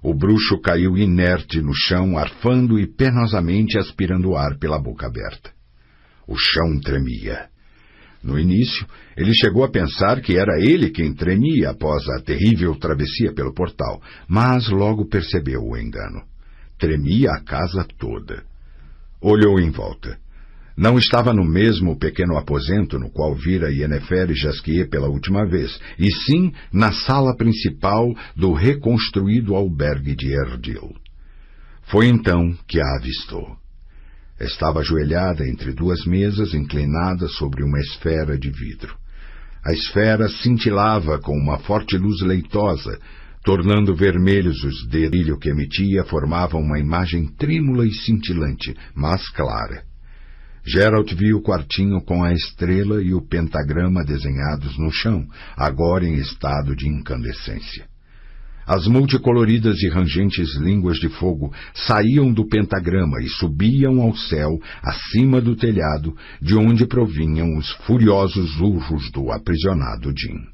O bruxo caiu inerte no chão, arfando e penosamente aspirando ar pela boca aberta. O chão tremia. No início, ele chegou a pensar que era ele quem tremia após a terrível travessia pelo portal, mas logo percebeu o engano. Tremia a casa toda. Olhou em volta. Não estava no mesmo pequeno aposento no qual vira Yennefer e Jasquier pela última vez, e sim na sala principal do reconstruído albergue de Erdil. Foi então que a avistou. Estava ajoelhada entre duas mesas inclinadas sobre uma esfera de vidro. A esfera cintilava com uma forte luz leitosa, tornando vermelhos os dedos. O brilho que emitia formava uma imagem trêmula e cintilante, mas clara. Geralt viu o quartinho com a estrela e o pentagrama desenhados no chão, agora em estado de incandescência. As multicoloridas e rangentes línguas de fogo saíam do pentagrama e subiam ao céu, acima do telhado, de onde provinham os furiosos urros do aprisionado Jin.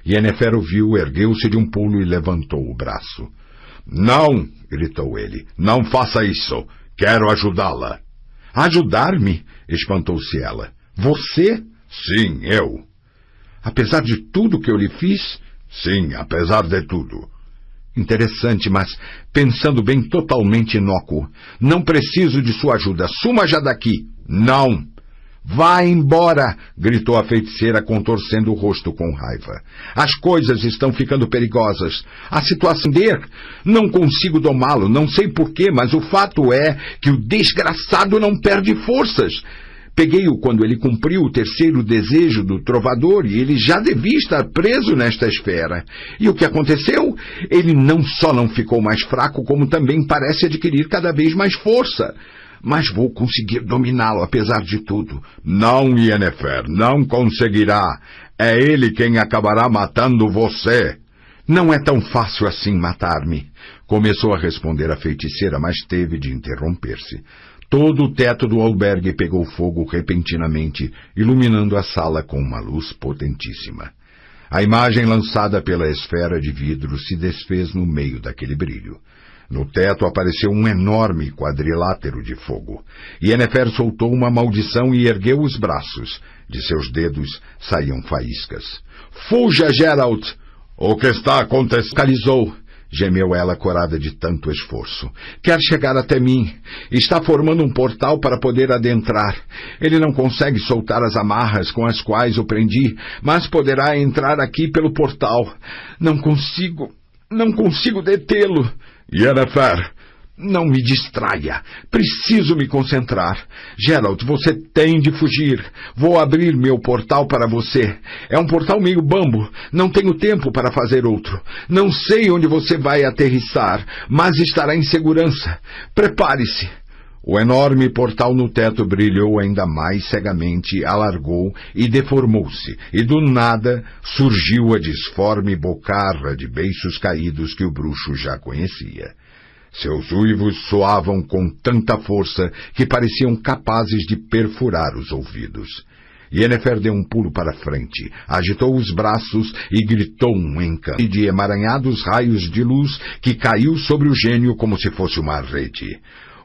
Yennefer o viu, ergueu-se de um pulo e levantou o braço. — Não! — gritou ele. — Não faça isso! Quero ajudá-la! — Ajudar-me? — espantou-se ela. — Você? — Sim, eu. — Apesar de tudo que eu lhe fiz? — Sim, apesar de tudo. — Interessante, mas, pensando bem, totalmente inócuo. Não preciso de sua ajuda. Suma já daqui. — Não! — Vá embora! — gritou a feiticeira, contorcendo o rosto com raiva. — As coisas estão ficando perigosas. A situação não consigo domá-lo, não sei porquê, mas o fato é que o desgraçado não perde forças. Peguei-o quando ele cumpriu o terceiro desejo do trovador e ele já devia estar preso nesta esfera. E o que aconteceu? Ele não só não ficou mais fraco, como também parece adquirir cada vez mais força. Mas vou conseguir dominá-lo, apesar de tudo. — Não, Yennefer, não conseguirá. É ele quem acabará matando você. Não é tão fácil assim matar-me. Começou a responder a feiticeira, mas teve de interromper-se. Todo o teto do albergue pegou fogo repentinamente, iluminando a sala com uma luz potentíssima. A imagem lançada pela esfera de vidro se desfez no meio daquele brilho. No teto apareceu um enorme quadrilátero de fogo. Yennefer soltou uma maldição e ergueu os braços. De seus dedos saíam faíscas. Fuja, Geralt! O que está acontecendo? Calizou, gemeu ela corada de tanto esforço. Quer chegar até mim. Está formando um portal para poder adentrar. Ele não consegue soltar as amarras com as quais o prendi, mas poderá entrar aqui pelo portal. Não consigo detê-lo. Yennefer! Não me distraia. Preciso me concentrar. Geralt, você tem de fugir. Vou abrir meu portal para você. É um portal meio bambo. Não tenho tempo para fazer outro. Não sei onde você vai aterrissar, mas estará em segurança. Prepare-se. O enorme portal no teto brilhou ainda mais cegamente, alargou e deformou-se, e do nada surgiu a disforme bocarra de beiços caídos que o bruxo já conhecia. Seus uivos soavam com tanta força que pareciam capazes de perfurar os ouvidos. Yennefer deu um pulo para frente, agitou os braços e gritou um encanto de emaranhados raios de luz que caiu sobre o gênio como se fosse uma rede.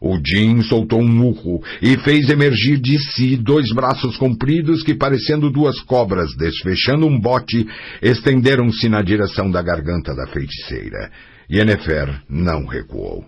O Jin soltou um urro e fez emergir de si 2 braços compridos que, parecendo 2 cobras desfechando um bote, estenderam-se na direção da garganta da feiticeira. Yennefer não recuou.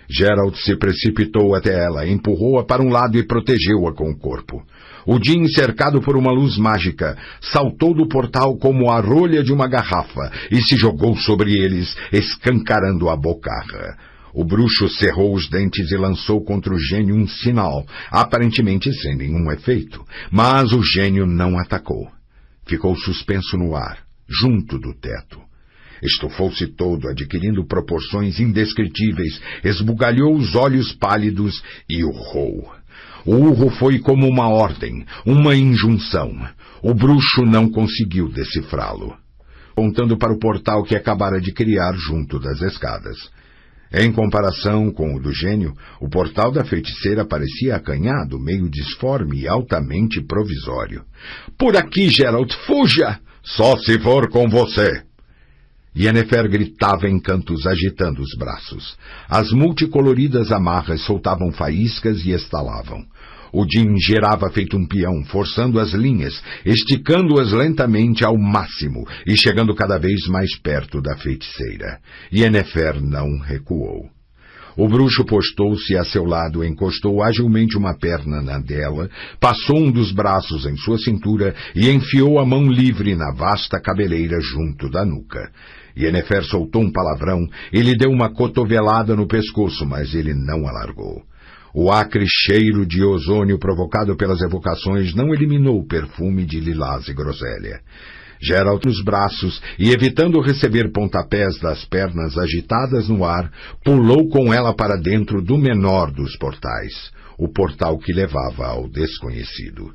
Geralt se precipitou até ela, empurrou-a para um lado e protegeu-a com o corpo. O Jin, cercado por uma luz mágica, saltou do portal como a rolha de uma garrafa e se jogou sobre eles, escancarando a bocarra. O bruxo cerrou os dentes e lançou contra o gênio um sinal, aparentemente sem nenhum efeito, mas o gênio não atacou. Ficou suspenso no ar, junto do teto. Estufou-se todo, adquirindo proporções indescritíveis, esbugalhou os olhos pálidos e urrou. O urro foi como uma ordem, uma injunção. O bruxo não conseguiu decifrá-lo, apontando para o portal que acabara de criar junto das escadas. Em comparação com o do gênio, o portal da feiticeira parecia acanhado, meio disforme e altamente provisório. Por aqui, Geralt, fuja! Só se for com você! Yennefer gritava em cantos, agitando os braços. As multicoloridas amarras soltavam faíscas e estalavam. O Jin girava feito um peão, forçando as linhas, esticando-as lentamente ao máximo e chegando cada vez mais perto da feiticeira. Yennefer não recuou. O bruxo postou-se a seu lado, encostou agilmente uma perna na dela, passou um dos braços em sua cintura e enfiou a mão livre na vasta cabeleira junto da nuca. Yennefer soltou um palavrão e lhe deu uma cotovelada no pescoço, mas ele não a largou. O acre cheiro de ozônio provocado pelas evocações não eliminou o perfume de lilás e groselha. Geralt nos braços e, evitando receber pontapés das pernas agitadas no ar, pulou com ela para dentro do menor dos portais, o portal que levava ao desconhecido.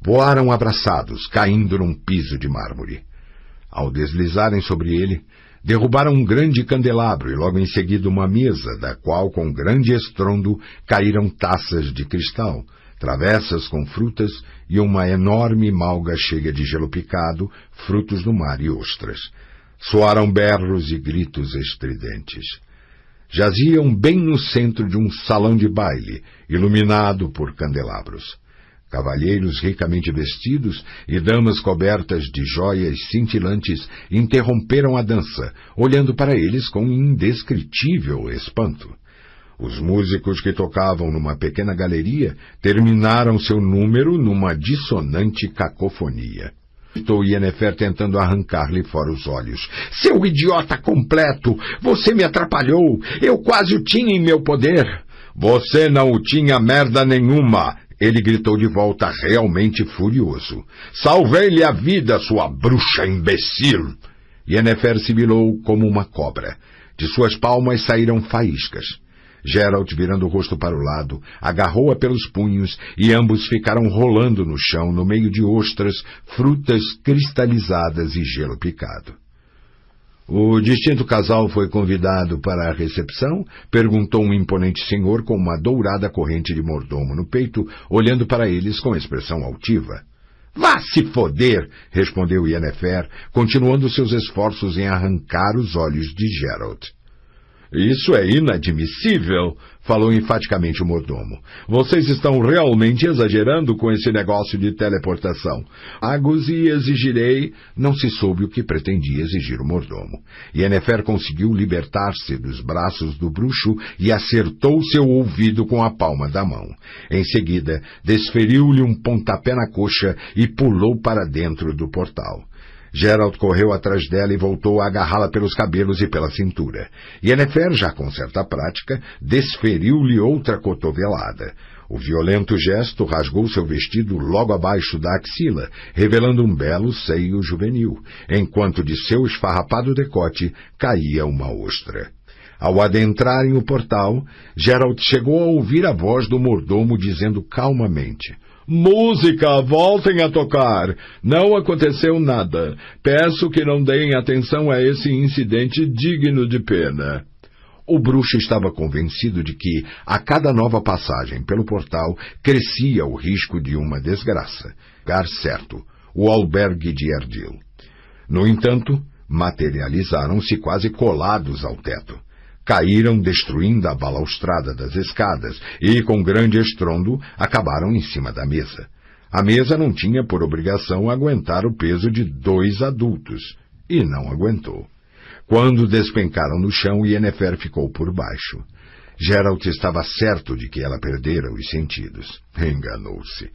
Voaram abraçados, caindo num piso de mármore. Ao deslizarem sobre ele, derrubaram um grande candelabro e logo em seguida uma mesa, da qual, com grande estrondo, caíram taças de cristal, travessas com frutas e uma enorme malga cheia de gelo picado, frutos do mar e ostras. Soaram berros e gritos estridentes. Jaziam bem no centro de um salão de baile, iluminado por candelabros. Cavalheiros ricamente vestidos e damas cobertas de jóias cintilantes interromperam a dança, olhando para eles com indescritível espanto. Os músicos que tocavam numa pequena galeria terminaram seu número numa dissonante cacofonia. Estou Yennefer tentando arrancar-lhe fora os olhos. Seu idiota completo! Você me atrapalhou! Eu quase o tinha em meu poder! Você não o tinha merda nenhuma! Ele gritou de volta, realmente furioso. Salvei-lhe a vida, sua bruxa imbecil! Yennefer sibilou como uma cobra. De suas palmas saíram faíscas. Geralt, virando o rosto para o lado, agarrou-a pelos punhos e ambos ficaram rolando no chão no meio de ostras, frutas cristalizadas e gelo picado. O distinto casal foi convidado para a recepção? Perguntou um imponente senhor com uma dourada corrente de mordomo no peito, olhando para eles com expressão altiva. Vá se foder! Respondeu Yennefer, continuando seus esforços em arrancar os olhos de Geralt. Isso é inadmissível, falou enfaticamente o mordomo. Vocês estão realmente exagerando com esse negócio de teleportação. Magos e exigirei... Não se soube o que pretendia exigir o mordomo. Yennefer conseguiu libertar-se dos braços do bruxo e acertou seu ouvido com a palma da mão. Em seguida, desferiu-lhe um pontapé na coxa e pulou para dentro do portal. Geralt correu atrás dela e voltou a agarrá-la pelos cabelos e pela cintura. Yennefer, já com certa prática, desferiu-lhe outra cotovelada. O violento gesto rasgou seu vestido logo abaixo da axila, revelando um belo seio juvenil, enquanto de seu esfarrapado decote caía uma ostra. Ao adentrarem o portal, Geralt chegou a ouvir a voz do mordomo dizendo calmamente... Música, voltem a tocar. Não aconteceu nada. Peço que não deem atenção a esse incidente digno de pena. O bruxo estava convencido de que, a cada nova passagem pelo portal, crescia o risco de uma desgraça. Lugar certo, o albergue de Erdil. No entanto, materializaram-se quase colados ao teto. Caíram destruindo a balaustrada das escadas e, com grande estrondo, acabaram em cima da mesa. A mesa não tinha por obrigação aguentar o peso de 2 adultos, e não aguentou. Quando despencaram no chão, Yennefer ficou por baixo. Geralt estava certo de que ela perdera os sentidos. Enganou-se.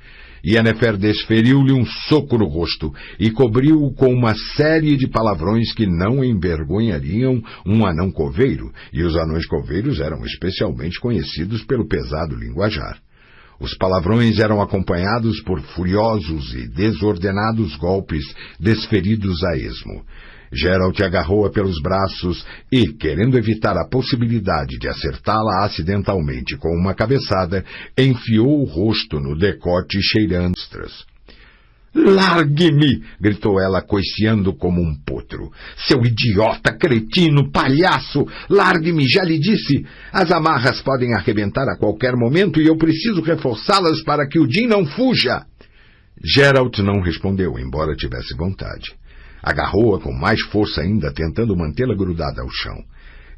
Yennefer desferiu-lhe um soco no rosto e cobriu-o com uma série de palavrões que não envergonhariam um anão coveiro, e os anões coveiros eram especialmente conhecidos pelo pesado linguajar. Os palavrões eram acompanhados por furiosos e desordenados golpes desferidos a esmo. Geralt agarrou-a pelos braços e, querendo evitar a possibilidade de acertá-la acidentalmente com uma cabeçada, enfiou o rosto no decote cheirando ostras. «Largue-me!» gritou ela, coiceando como um potro. «Seu idiota, cretino, palhaço! Largue-me, já lhe disse! As amarras podem arrebentar a qualquer momento e eu preciso reforçá-las para que o Jin não fuja!» Geralt não respondeu, embora tivesse vontade. Agarrou-a com mais força ainda, tentando mantê-la grudada ao chão.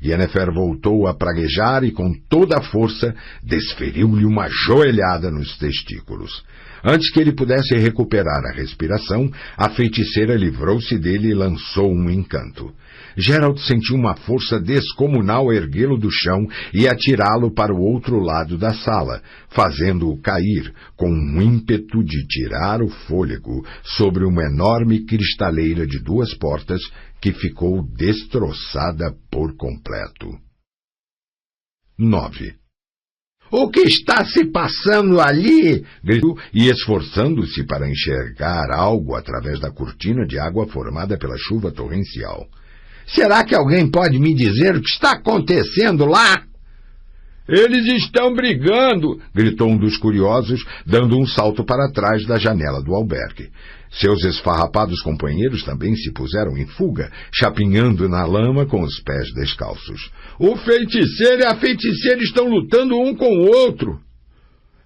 Yennefer voltou a praguejar e, com toda a força, desferiu-lhe uma joelhada nos testículos. Antes que ele pudesse recuperar a respiração, a feiticeira livrou-se dele e lançou um encanto. Geralt sentiu uma força descomunal erguê-lo do chão e atirá-lo para o outro lado da sala, fazendo-o cair, com um ímpeto de tirar o fôlego, sobre uma enorme cristaleira de 2 portas que ficou destroçada por completo. 9. «O que está se passando ali?» gritou, e esforçando-se para enxergar algo através da cortina de água formada pela chuva torrencial. «Será que alguém pode me dizer o que está acontecendo lá?» «Eles estão brigando!» gritou um dos curiosos, dando um salto para trás da janela do albergue. Seus esfarrapados companheiros também se puseram em fuga, chapinhando na lama com os pés descalços. «O feiticeiro e a feiticeira estão lutando um com o outro!»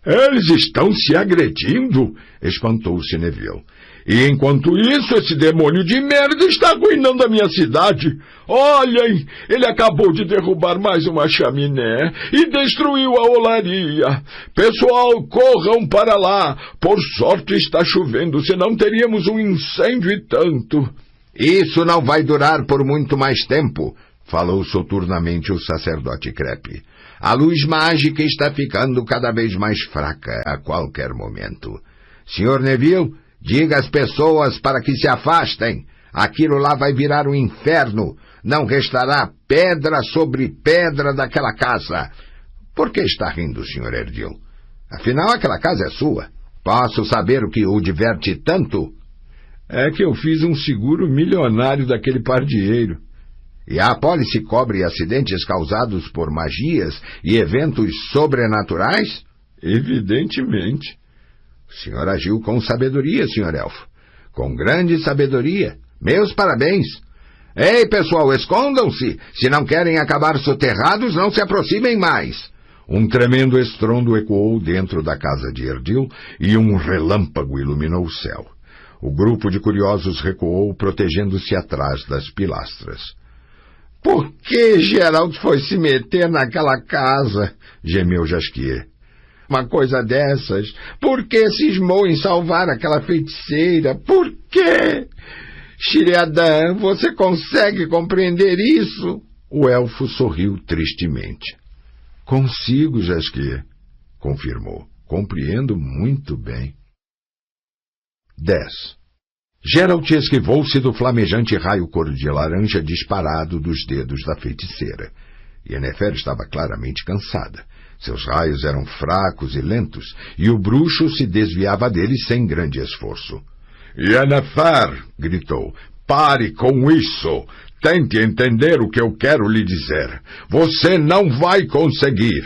«Eles estão se agredindo!» espantou-se Neville. «E enquanto isso, esse demônio de merda está arruinando a minha cidade! Olhem! Ele acabou de derrubar mais uma chaminé e destruiu a olaria! Pessoal, corram para lá! Por sorte está chovendo, senão teríamos um incêndio e tanto!» «Isso não vai durar por muito mais tempo!» falou soturnamente o sacerdote Crepe. «A luz mágica está ficando cada vez mais fraca a qualquer momento. Sr. Neville, diga às pessoas para que se afastem. Aquilo lá vai virar um inferno. Não restará pedra sobre pedra daquela casa. Por que está rindo, Sr. Erdil? Afinal, aquela casa é sua. Posso saber o que o diverte tanto?» «É que eu fiz um seguro milionário daquele pardieiro.» E a apólice cobre acidentes causados por magias e eventos sobrenaturais? Evidentemente. O senhor agiu com sabedoria, senhor Elfo. Com grande sabedoria. Meus parabéns. Ei, pessoal, escondam-se. Se não querem acabar soterrados, não se aproximem mais. Um tremendo estrondo ecoou dentro da casa de Erdil e um relâmpago iluminou o céu. O grupo de curiosos recuou, protegendo-se atrás das pilastras. Por que Geralt foi se meter naquela casa? Gemeu Jasquier. Uma coisa dessas. Por que cismou em salvar aquela feiticeira? Por quê? Sheriadan, você consegue compreender isso? O elfo sorriu tristemente. Consigo, Jasquier, confirmou. Compreendo muito bem. 10. Geralt esquivou-se do flamejante raio cor de laranja disparado dos dedos da feiticeira. Yennefer estava claramente cansada. Seus raios eram fracos e lentos, e o bruxo se desviava deles sem grande esforço. Yennefer, gritou, pare com isso! Tente entender o que eu quero lhe dizer. Você não vai conseguir!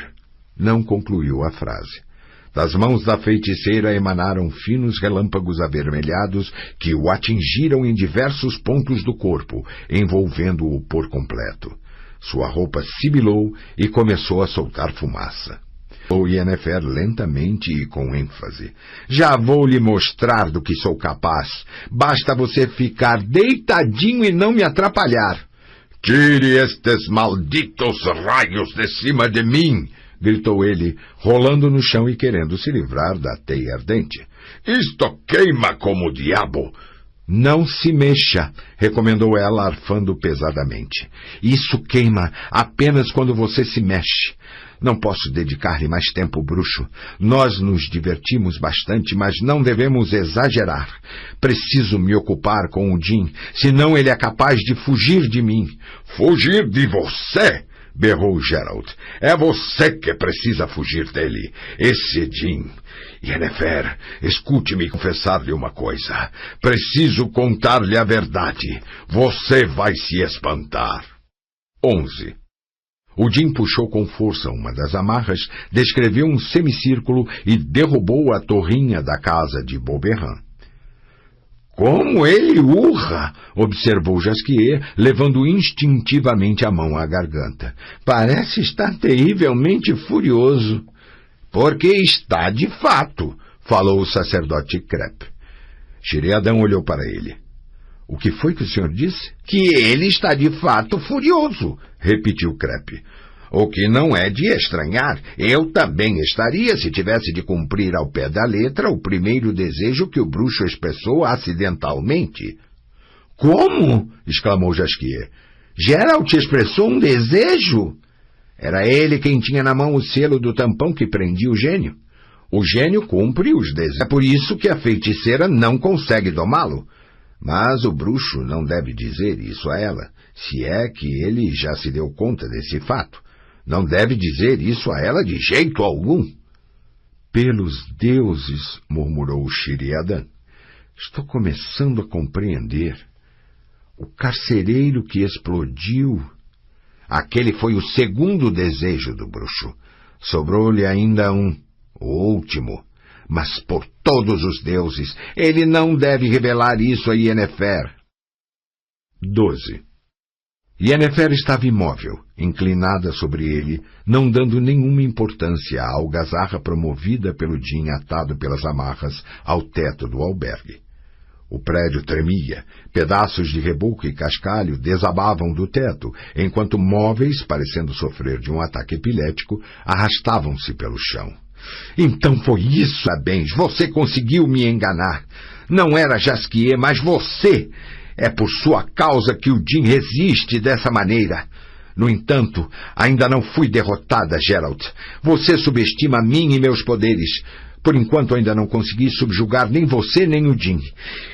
Não concluiu a frase. Das mãos da feiticeira emanaram finos relâmpagos avermelhados que o atingiram em diversos pontos do corpo, envolvendo-o por completo. Sua roupa sibilou e começou a soltar fumaça. O Yennefer lentamente e com ênfase. Já vou lhe mostrar do que sou capaz. Basta você ficar deitadinho e não me atrapalhar. Tire estes malditos raios de cima de mim! Gritou ele, rolando no chão e querendo se livrar da teia ardente. Isto queima como o diabo! Não se mexa, recomendou ela, arfando pesadamente. Isso queima apenas quando você se mexe. Não posso dedicar-lhe mais tempo, bruxo. Nós nos divertimos bastante, mas não devemos exagerar. Preciso me ocupar com o Jin, senão ele é capaz de fugir de mim. Fugir de você? Berrou Geralt. É você que precisa fugir dele. Esse Jin. Yennefer, escute-me confessar-lhe uma coisa. Preciso contar-lhe a verdade. Você vai se espantar. 11. O Jin puxou com força uma das amarras, descreveu um semicírculo e derrubou a torrinha da casa de Beauberrin. Como ele urra! Observou Jasquier, levando instintivamente a mão à garganta. Parece estar terrivelmente furioso. Porque está de fato, falou o sacerdote Krepp. Sheriadan olhou para ele. O que foi que o senhor disse? Que ele está de fato furioso, repetiu Krepp. O que não é de estranhar. Eu também estaria se tivesse de cumprir ao pé da letra o primeiro desejo que o bruxo expressou acidentalmente. Como? Exclamou Jasquier. Geralt expressou um desejo? Era ele quem tinha na mão o selo do tampão que prendia o gênio. O gênio cumpre os desejos. É por isso que a feiticeira não consegue domá-lo. Mas o bruxo não deve dizer isso a ela, se é que ele já se deu conta desse fato. Não deve dizer isso a ela de jeito algum. Pelos deuses, murmurou Sheriadan. Estou começando a compreender. O carcereiro que explodiu. Aquele foi o segundo desejo do bruxo. Sobrou-lhe ainda um, o último. Mas por todos os deuses, ele não deve revelar isso a Yennefer. 12. Yennefer estava imóvel, inclinada sobre ele, não dando nenhuma importância à algazarra promovida pelo Jin atado pelas amarras ao teto do albergue. O prédio tremia, pedaços de reboco e cascalho desabavam do teto, enquanto móveis, parecendo sofrer de um ataque epilético, arrastavam-se pelo chão. Então foi isso, parabéns, você conseguiu me enganar. Não era Jasquier, mas você. É por sua causa que o Jin resiste dessa maneira. No entanto, ainda não fui derrotada, Geralt. Você subestima a mim e meus poderes. Por enquanto ainda não consegui subjugar nem você nem o Jin.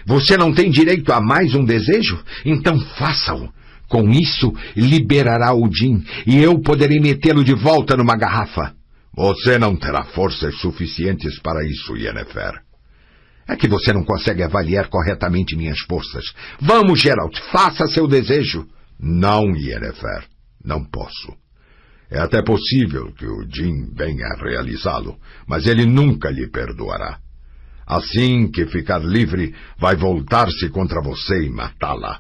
Você não tem direito a mais um desejo? Então faça-o. Com isso, liberará o Jin e eu poderei metê-lo de volta numa garrafa. Você não terá forças suficientes para isso, Yennefer. É que você não consegue avaliar corretamente minhas forças. Vamos, Geralt, faça seu desejo. Não, Yennefer, não posso. É até possível que o Jin venha a realizá-lo, mas ele nunca lhe perdoará. Assim que ficar livre, vai voltar-se contra você e matá-la.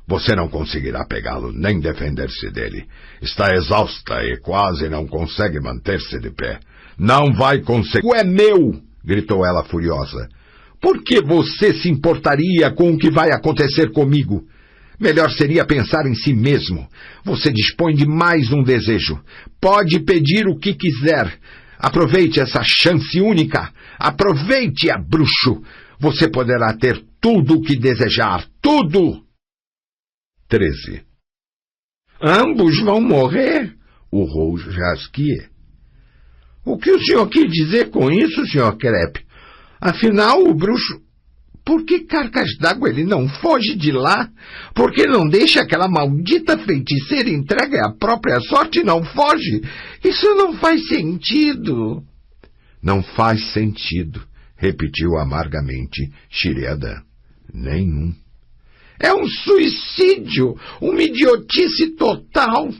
Você não conseguirá pegá-lo, nem defender-se dele. Está exausta e quase não consegue manter-se de pé. Não vai conseguir. O é meu! Gritou ela furiosa. Por que você se importaria com o que vai acontecer comigo? Melhor seria pensar em si mesmo. Você dispõe de mais um desejo. Pode pedir o que quiser. Aproveite essa chance única. Aproveite-a, bruxo. Você poderá ter tudo o que desejar. Tudo! 13. Ambos vão morrer? Urrou Jasquier. O que o senhor quis dizer com isso, Sr. Crepe? Afinal, o bruxo... Por que cargas d'água ele não foge de lá? Por que não deixa aquela maldita feiticeira entregue à própria sorte e não foge? Isso não faz sentido. Não faz sentido, repetiu amargamente Shiriadan. Nenhum. É um suicídio, uma idiotice total.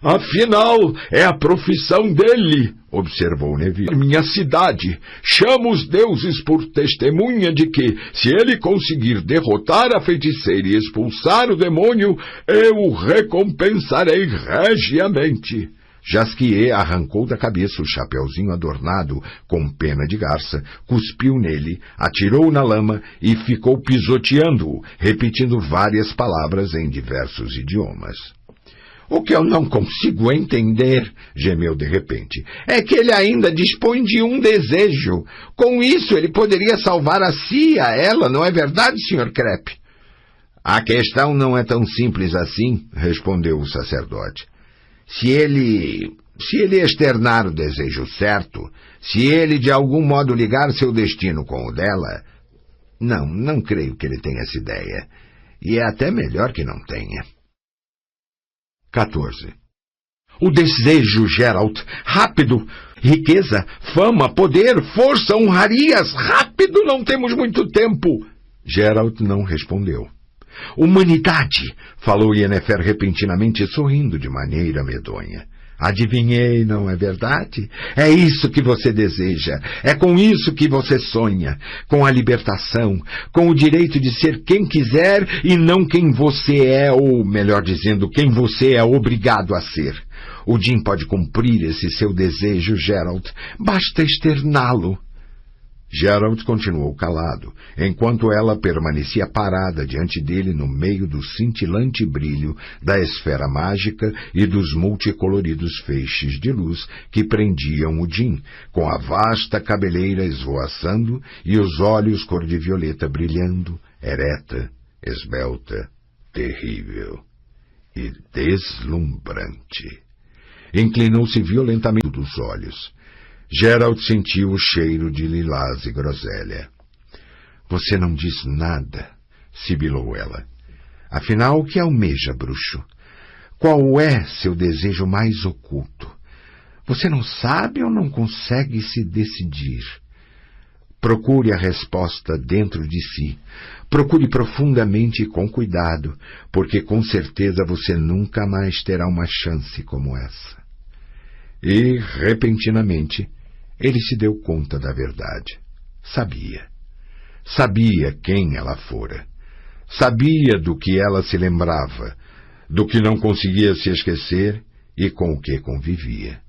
Afinal, é a profissão dele, observou Neville. Minha cidade, chamo os deuses por testemunha de que, se ele conseguir derrotar a feiticeira e expulsar o demônio, eu o recompensarei regiamente. Jasquier arrancou da cabeça o chapeuzinho adornado com pena de garça, cuspiu nele, atirou na lama e ficou pisoteando-o, repetindo várias palavras em diversos idiomas. O que eu não consigo entender, gemeu de repente, é que ele ainda dispõe de um desejo. Com isso ele poderia salvar a si e a ela, não é verdade, Sr. Crepe? A questão não é tão simples assim, respondeu o sacerdote. Se ele externar o desejo certo, se ele de algum modo ligar seu destino com o dela... Não creio que ele tenha essa ideia. E é até melhor que não tenha. 14. O desejo, Geralt. Rápido! Riqueza, fama, poder, força, honrarias. Rápido, não temos muito tempo. Geralt não respondeu. Humanidade, falou Yennefer repentinamente, sorrindo de maneira medonha. Adivinhei, não é verdade? É isso que você deseja, é com isso que você sonha, com a libertação, com o direito de ser quem quiser e não quem você é, ou, melhor dizendo, quem você é obrigado a ser. O Jin pode cumprir esse seu desejo, Geralt, basta externá-lo. Geralt continuou calado, enquanto ela permanecia parada diante dele no meio do cintilante brilho da esfera mágica e dos multicoloridos feixes de luz que prendiam o Jin, com a vasta cabeleira esvoaçando e os olhos cor de violeta brilhando, ereta, esbelta, terrível e deslumbrante. Inclinou-se violentamente dos olhos. Geralt sentiu o cheiro de lilás e groselha. Você não diz nada, sibilou ela. Afinal, o que almeja, bruxo? Qual é seu desejo mais oculto? Você não sabe ou não consegue se decidir? Procure a resposta dentro de si. Procure profundamente e com cuidado, porque com certeza você nunca mais terá uma chance como essa. E, repentinamente, ele se deu conta da verdade. Sabia. Sabia quem ela fora. Sabia do que ela se lembrava, do que não conseguia se esquecer e com o que convivia.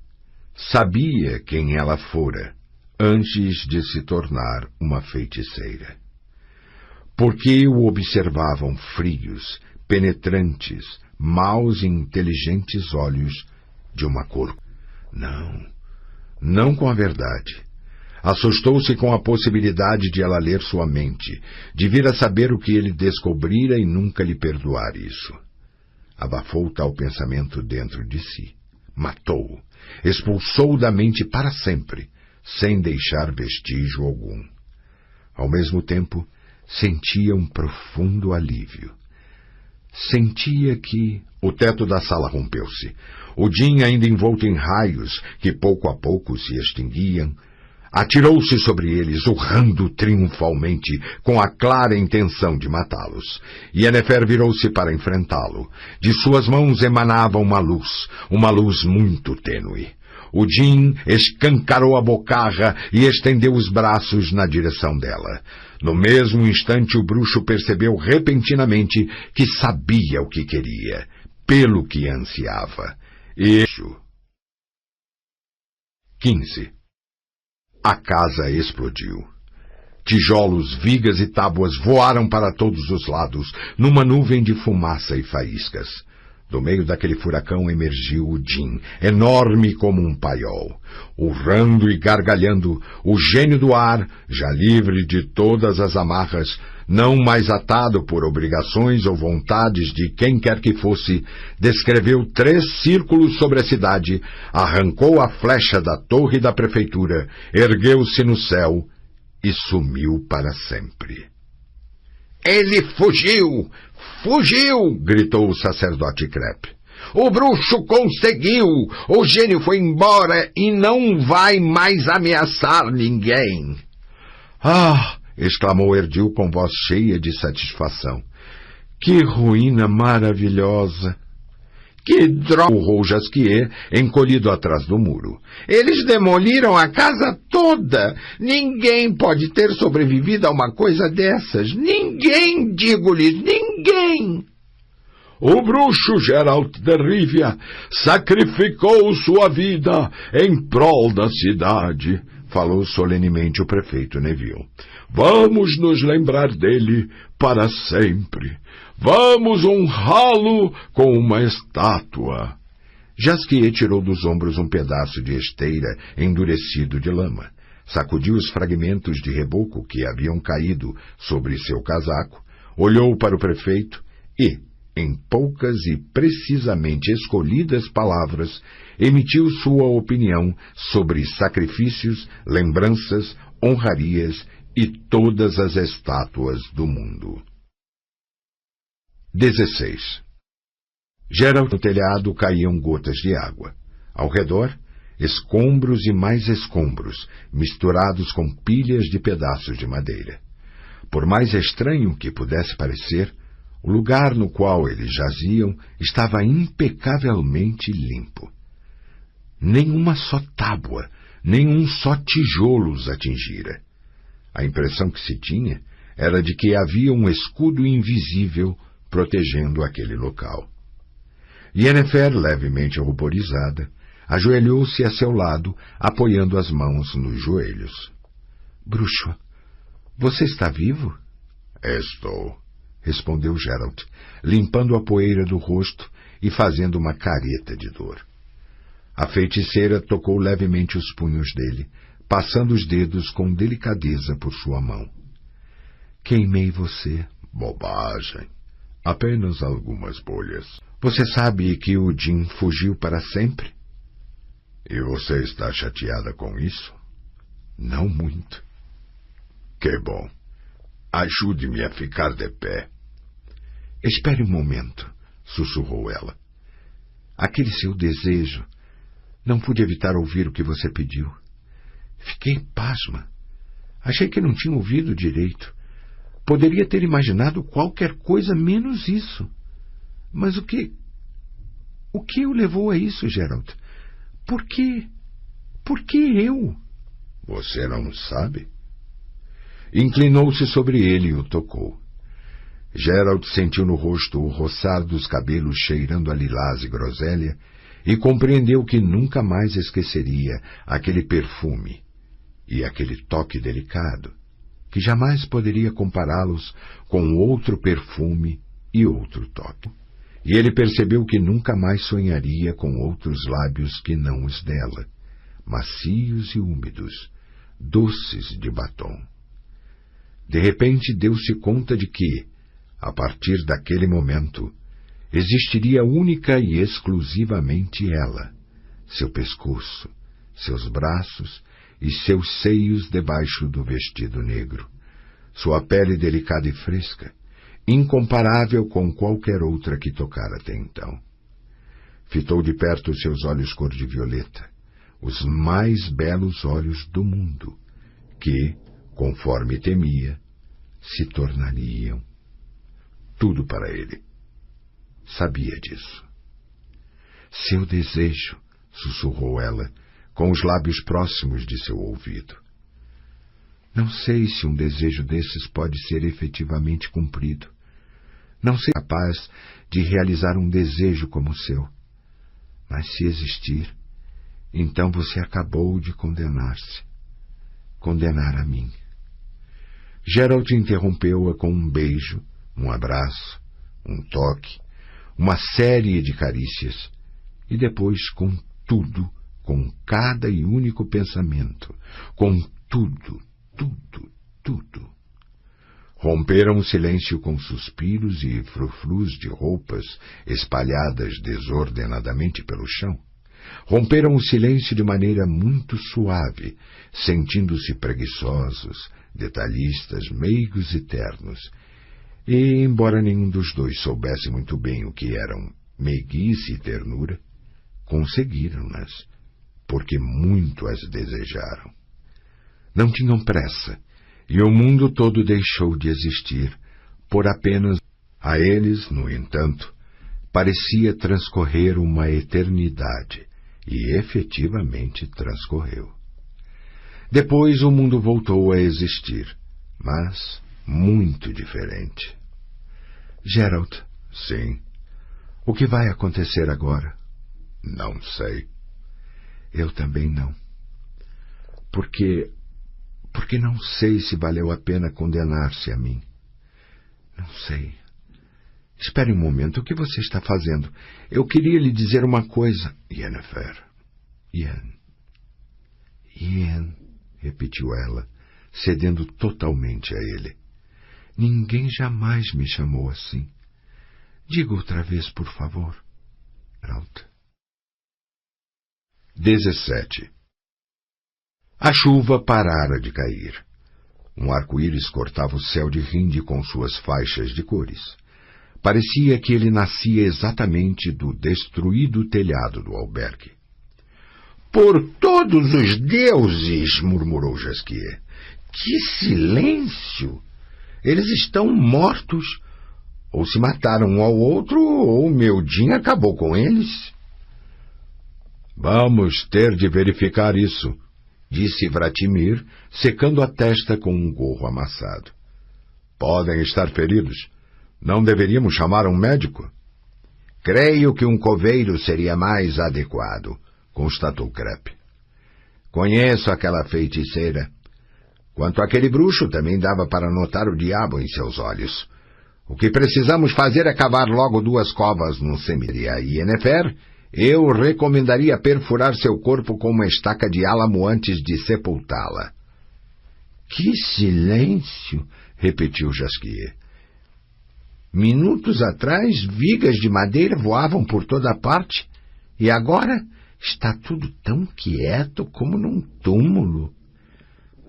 Sabia quem ela fora, antes de se tornar uma feiticeira. Porque o observavam frios, penetrantes, maus e inteligentes olhos de uma cor. Não com a verdade. Assustou-se com a possibilidade de ela ler sua mente, de vir a saber o que ele descobrira e nunca lhe perdoar isso. Abafou tal pensamento dentro de si. Matou-o. Expulsou-o da mente para sempre, sem deixar vestígio algum. Ao mesmo tempo, sentia um profundo alívio. Sentia que... O teto da sala rompeu-se. O Jin, ainda envolto em raios, que pouco a pouco se extinguiam, Atirou-se sobre eles, urrando triunfalmente, com a clara intenção de matá-los. Yennefer virou-se para enfrentá-lo. De suas mãos emanava uma luz muito tênue. O Jin escancarou a bocarra e estendeu os braços na direção dela. No mesmo instante, o bruxo percebeu repentinamente que sabia o que queria, pelo que ansiava. 15. A casa explodiu. Tijolos, vigas e tábuas voaram para todos os lados, numa nuvem de fumaça e faíscas. Do meio daquele furacão emergiu o Jin, enorme como um paiol. Urrando e gargalhando, o gênio do ar, já livre de todas as amarras, não mais atado por obrigações ou vontades de quem quer que fosse, descreveu 3 círculos sobre a cidade, arrancou a flecha da torre da prefeitura, ergueu-se no céu e sumiu para sempre. "Ele fugiu! Fugiu!" gritou o sacerdote Krepp. "O bruxo conseguiu! O gênio foi embora e não vai mais ameaçar ninguém!" "Ah!" exclamou Erdil com voz cheia de satisfação. "Que ruína maravilhosa!" "Que droga!" urrou Jasquier, encolhido atrás do muro. "Eles demoliram a casa toda! Ninguém pode ter sobrevivido a uma coisa dessas! Ninguém, digo-lhes, ninguém!" "O bruxo Geralt de Rivia sacrificou sua vida em prol da cidade", falou solenemente o prefeito Neville. "Vamos nos lembrar dele para sempre. Vamos honrá-lo com uma estátua." Jasquier tirou dos ombros um pedaço de esteira endurecido de lama, sacudiu os fragmentos de reboco que haviam caído sobre seu casaco, olhou para o prefeito e, em poucas e precisamente escolhidas palavras, emitiu sua opinião sobre sacrifícios, lembranças, honrarias e todas as estátuas do mundo. 16. Geralt no telhado caíam gotas de água. Ao redor, escombros e mais escombros, misturados com pilhas de pedaços de madeira. Por mais estranho que pudesse parecer, o lugar no qual eles jaziam estava impecavelmente limpo. Nenhuma só tábua, nenhum só tijolo os atingira. A impressão que se tinha era de que havia um escudo invisível protegendo aquele local. Yennefer, levemente ruborizada, ajoelhou-se a seu lado, apoiando as mãos nos joelhos. "Bruxo, você está vivo?" "Estou", respondeu Geralt, limpando a poeira do rosto e fazendo uma careta de dor. A feiticeira tocou levemente os punhos dele, passando os dedos com delicadeza por sua mão. "Queimei você." "Bobagem. Apenas algumas bolhas." "Você sabe que o Jin fugiu para sempre?" "E você está chateada com isso?" "Não muito." "Que bom. Ajude-me a ficar de pé." "Espere um momento", sussurrou ela. "Aquele seu desejo. Não pude evitar ouvir o que você pediu. Fiquei pasma. Achei que não tinha ouvido direito. Poderia ter imaginado qualquer coisa menos isso. Mas o que o levou a isso, Geralt? Por quê? Por que eu?" "Você não sabe?" Inclinou-se sobre ele e o tocou. Geralt sentiu no rosto o roçar dos cabelos cheirando a lilás e groselha e compreendeu que nunca mais esqueceria aquele perfume e aquele toque delicado, que jamais poderia compará-los com outro perfume e outro toque. E ele percebeu que nunca mais sonharia com outros lábios que não os dela, macios e úmidos, doces de batom. De repente deu-se conta de que, a partir daquele momento, existiria única e exclusivamente ela, seu pescoço, seus braços e seus seios debaixo do vestido negro, sua pele delicada e fresca, incomparável com qualquer outra que tocara até então. Fitou de perto os seus olhos cor de violeta, os mais belos olhos do mundo, que, conforme temia, se tornariam tudo para ele. Sabia disso. Seu desejo, sussurrou ela, com os lábios próximos de seu ouvido. Não sei se um desejo desses pode ser efetivamente cumprido. Não sei capaz de realizar um desejo como o seu. Mas se existir, então você acabou de condenar-se. Condenar a mim. Gerald interrompeu-a com um beijo, um abraço, um toque, uma série de carícias, e depois com tudo, com cada e único pensamento, com tudo, tudo, tudo. Romperam o silêncio com suspiros e frufrus de roupas espalhadas desordenadamente pelo chão. Romperam o silêncio de maneira muito suave, sentindo-se preguiçosos, detalhistas, meigos e ternos. E, embora nenhum dos dois soubesse muito bem o que eram meiguice e ternura, conseguiram-nas, porque muito as desejaram. Não tinham pressa, e o mundo todo deixou de existir, por apenas a eles, no entanto, parecia transcorrer uma eternidade, e efetivamente transcorreu. Depois o mundo voltou a existir, mas muito diferente. Gerald. Sim. O que vai acontecer agora? Não sei. Eu também não. Porque não sei se valeu a pena condenar-se a mim. Não sei. Espere um momento, o que você está fazendo? Eu queria lhe dizer uma coisa. Yennefer. Ian, repetiu ela, cedendo totalmente a ele. Ninguém jamais me chamou assim. Diga outra vez, por favor. Geralt. 17. A chuva parara de cair. Um arco-íris cortava o céu de Rinde com suas faixas de cores. Parecia que ele nascia exatamente do destruído telhado do albergue. Por todos os deuses, murmurou Jasquier. Que silêncio! Eles estão mortos. Ou se mataram um ao outro, ou Meldin acabou com eles. Vamos ter de verificar isso, disse Vratimir, secando a testa com um gorro amassado. Podem estar feridos. Não deveríamos chamar um médico? Creio que um coveiro seria mais adequado, constatou Krepp. Conheço aquela feiticeira. Quanto àquele bruxo, também dava para notar o diabo em seus olhos. O que precisamos fazer é cavar logo 2 covas no cemitério. E Yennefer, eu recomendaria perfurar seu corpo com uma estaca de álamo antes de sepultá-la. Que silêncio! Repetiu Jasquier. Minutos atrás, vigas de madeira voavam por toda parte, e agora está tudo tão quieto como num túmulo.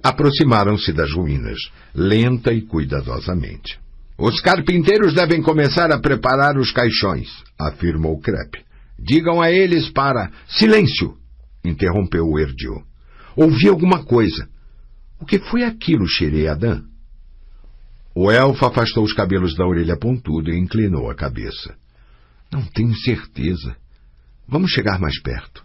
Aproximaram-se das ruínas, lenta e cuidadosamente. Os carpinteiros devem começar a preparar os caixões, afirmou Krepp. Digam a eles para... Silêncio! Interrompeu o Erdil. Ouvi alguma coisa. O que foi aquilo, Sheriadan? O elfo afastou os cabelos da orelha pontuda e inclinou a cabeça. Não tenho certeza. Vamos chegar mais perto.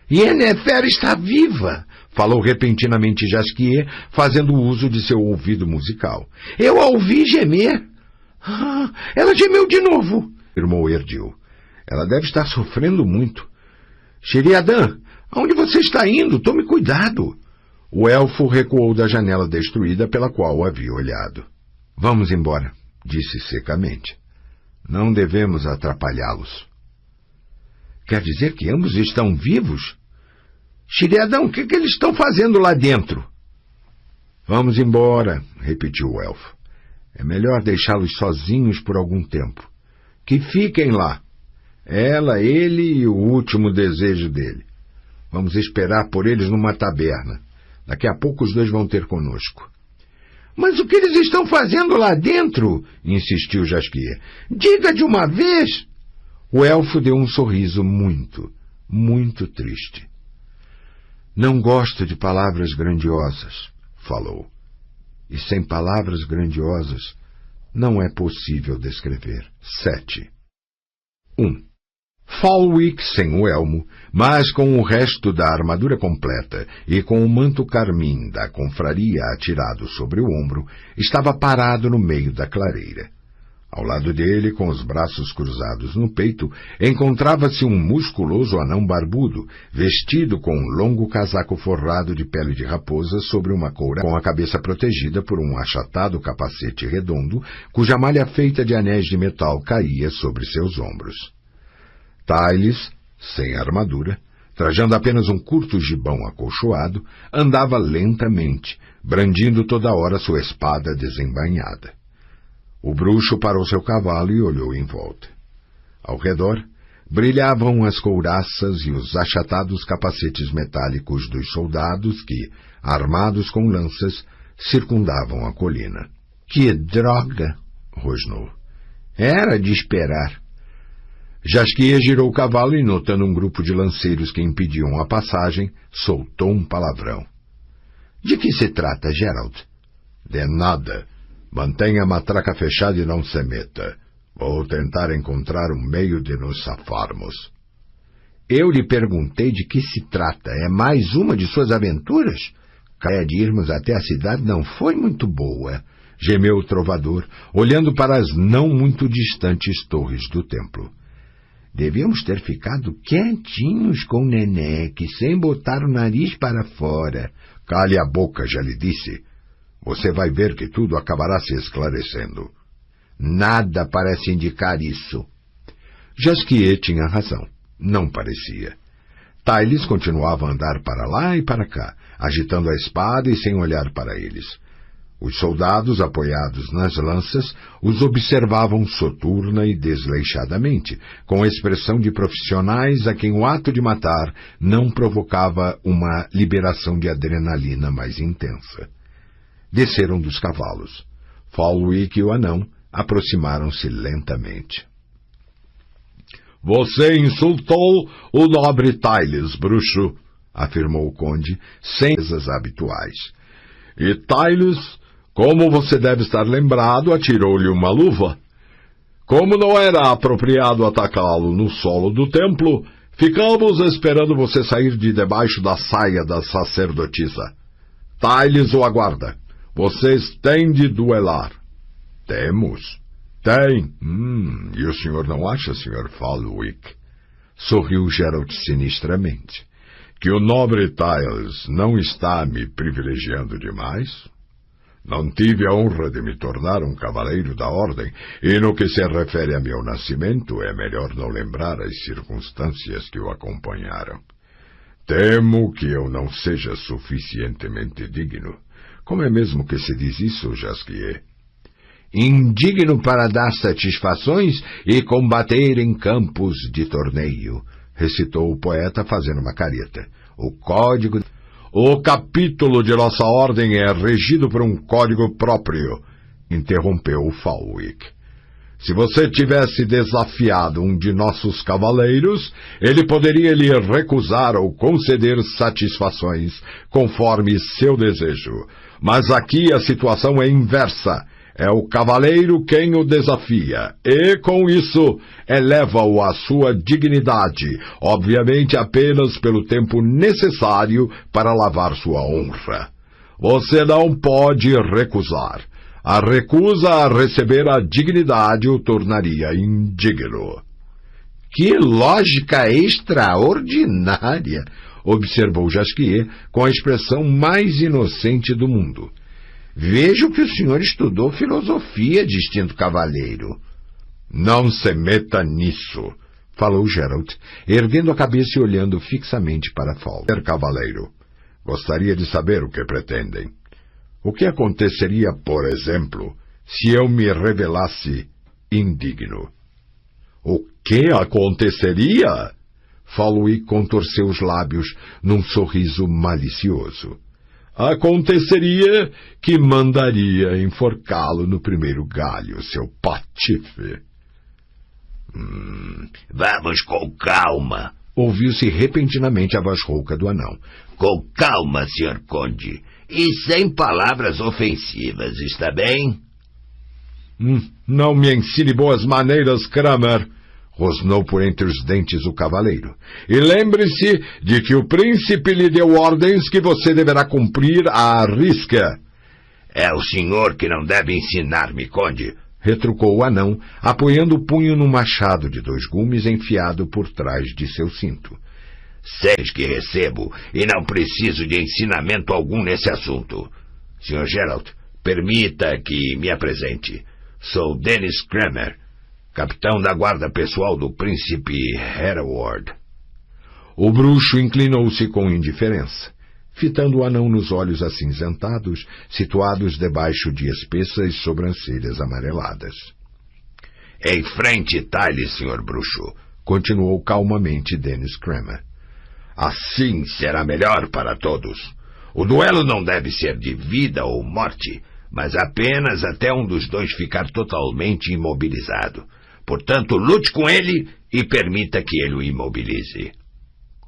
Yennefer está viva! Falou repentinamente Jasquier, fazendo uso de seu ouvido musical. Eu a ouvi gemer. Ah, ela gemeu de novo, afirmou Erdil. Ela deve estar sofrendo muito. Sheriadan, aonde você está indo? Tome cuidado. O elfo recuou da janela destruída pela qual havia olhado. Vamos embora, disse secamente. Não devemos atrapalhá-los. Quer dizer que ambos estão vivos? Sheriadan, o que eles estão fazendo lá dentro? Vamos embora, repetiu o elfo. É melhor deixá-los sozinhos por algum tempo. Que fiquem lá. Ela, ele e o último desejo dele. Vamos esperar por eles numa taberna. Daqui a pouco os dois vão ter conosco. Mas o que eles estão fazendo lá dentro? Insistiu Jasquier. Diga de uma vez. O elfo deu um sorriso muito, muito triste. Não gosto de palavras grandiosas, falou. E sem palavras grandiosas não é possível descrever. 7. 1. Falwick sem o elmo, mas com o resto da armadura completa e com o manto carmim da confraria atirado sobre o ombro, estava parado no meio da clareira. Ao lado dele, com os braços cruzados no peito, encontrava-se um musculoso anão barbudo, vestido com um longo casaco forrado de pele de raposa sobre uma coura, com a cabeça protegida por um achatado capacete redondo, cuja malha feita de anéis de metal caía sobre seus ombros. Tyles, sem armadura, trajando apenas um curto gibão acolchoado, andava lentamente, brandindo toda hora sua espada desembainhada. O bruxo parou seu cavalo e olhou em volta. Ao redor, brilhavam as couraças e os achatados capacetes metálicos dos soldados que, armados com lanças, circundavam a colina. — Que droga! — rosnou. — Era de esperar. Jasquier girou o cavalo e, notando um grupo de lanceiros que impediam a passagem, soltou um palavrão. — De que se trata, Geralt? — De nada. Mantenha a matraca fechada e não se meta. Vou tentar encontrar um meio de nos safarmos. — Eu lhe perguntei de que se trata. É mais uma de suas aventuras? A ideia de irmos até a cidade não foi muito boa, gemeu o trovador, olhando para as não muito distantes torres do templo. Devíamos ter ficado quietinhos com Neneque, sem botar o nariz para fora. — Cale a boca, já lhe disse. Você vai ver que tudo acabará se esclarecendo. Nada parece indicar isso. Jasquier tinha razão. Não parecia. Tyles continuava a andar para lá e para cá, agitando a espada e sem olhar para eles. Os soldados, apoiados nas lanças, os observavam soturna e desleixadamente, com a expressão de profissionais a quem o ato de matar não provocava uma liberação de adrenalina mais intensa. Desceram dos cavalos. Falwick e o anão aproximaram-se lentamente. — Você insultou o nobre Tyles, bruxo, afirmou o conde, sem as habituais. E Tyles, como você deve estar lembrado, atirou-lhe uma luva. Como não era apropriado atacá-lo no solo do templo, ficamos esperando você sair de debaixo da saia da sacerdotisa. Tyles o aguarda. Vocês têm de duelar. — Temos? — Tem. E o senhor não acha, Sr. Falwick? Sorriu Geralt sinistramente. Que o nobre Tyles não está me privilegiando demais? Não tive a honra de me tornar um cavaleiro da ordem, e no que se refere a meu nascimento, é melhor não lembrar as circunstâncias que o acompanharam. Temo que eu não seja suficientemente digno. Como é mesmo que se diz isso, Jasquier? — Indigno para dar satisfações e combater em campos de torneio, recitou o poeta fazendo uma careta. O código... — O capítulo de nossa ordem é regido por um código próprio, interrompeu o Falwick. Se você tivesse desafiado um de nossos cavaleiros, ele poderia lhe recusar ou conceder satisfações, conforme seu desejo. Mas aqui a situação é inversa. É o cavaleiro quem o desafia, e, com isso, eleva-o à sua dignidade, obviamente apenas pelo tempo necessário para lavar sua honra. Você não pode recusar. A recusa a receber a dignidade o tornaria indigno. — Que lógica extraordinária! Observou Jasquier com a expressão mais inocente do mundo. Vejo que o senhor estudou filosofia, distinto cavaleiro. — Não se meta nisso, falou Geralt, erguendo a cabeça e olhando fixamente para Falwick. — Cavaleiro, gostaria de saber o que pretendem. O que aconteceria, por exemplo, se eu me revelasse indigno? — O que aconteceria? Falwick contorceu os lábios num sorriso malicioso. — Aconteceria que mandaria enforcá-lo no primeiro galho, seu patife. — Vamos com calma, ouviu-se repentinamente a voz rouca do anão. Com calma, Sr. Conde, e sem palavras ofensivas, está bem? Não me ensine boas maneiras, Kramer, rosnou por entre os dentes o cavaleiro. E lembre-se de que o príncipe lhe deu ordens que você deverá cumprir à risca. É o senhor que não deve ensinar-me, Conde, retrucou o anão, apoiando o punho num machado de 2 gumes enfiado por trás de seu cinto. Sei que recebo e não preciso de ensinamento algum nesse assunto. Sr. Geralt, permita que me apresente. Sou Dennis Kramer, capitão da guarda pessoal do príncipe Hereward. O bruxo inclinou-se com indiferença, fitando o anão nos olhos acinzentados, situados debaixo de espessas sobrancelhas amareladas. Em frente, talhe, Sr. Bruxo, continuou calmamente Dennis Kramer. Assim será melhor para todos. O duelo não deve ser de vida ou morte, mas apenas até um dos dois ficar totalmente imobilizado. Portanto, lute com ele e permita que ele o imobilize.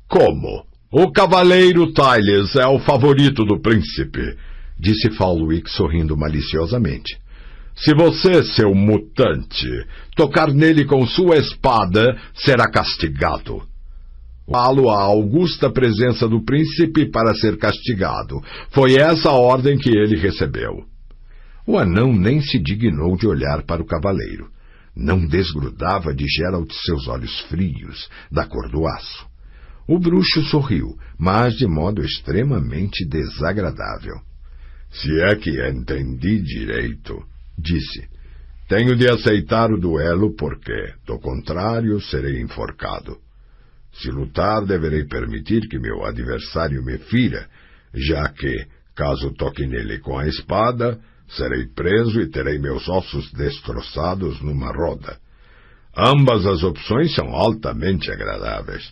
Como? O cavaleiro Tyles é o favorito do príncipe, disse Falwick sorrindo maliciosamente. Se você, seu mutante, tocar nele com sua espada, será castigado. Falo à augusta presença do príncipe para ser castigado. Foi essa a ordem que ele recebeu. O anão nem se dignou de olhar para o cavaleiro. Não desgrudava de Geralt seus olhos frios, da cor do aço. O bruxo sorriu, mas de modo extremamente desagradável. Se é que entendi direito, disse, tenho de aceitar o duelo porque, do contrário, serei enforcado. Se lutar, deverei permitir que meu adversário me fira, já que, caso toque nele com a espada, serei preso e terei meus ossos destroçados numa roda. Ambas as opções são altamente agradáveis.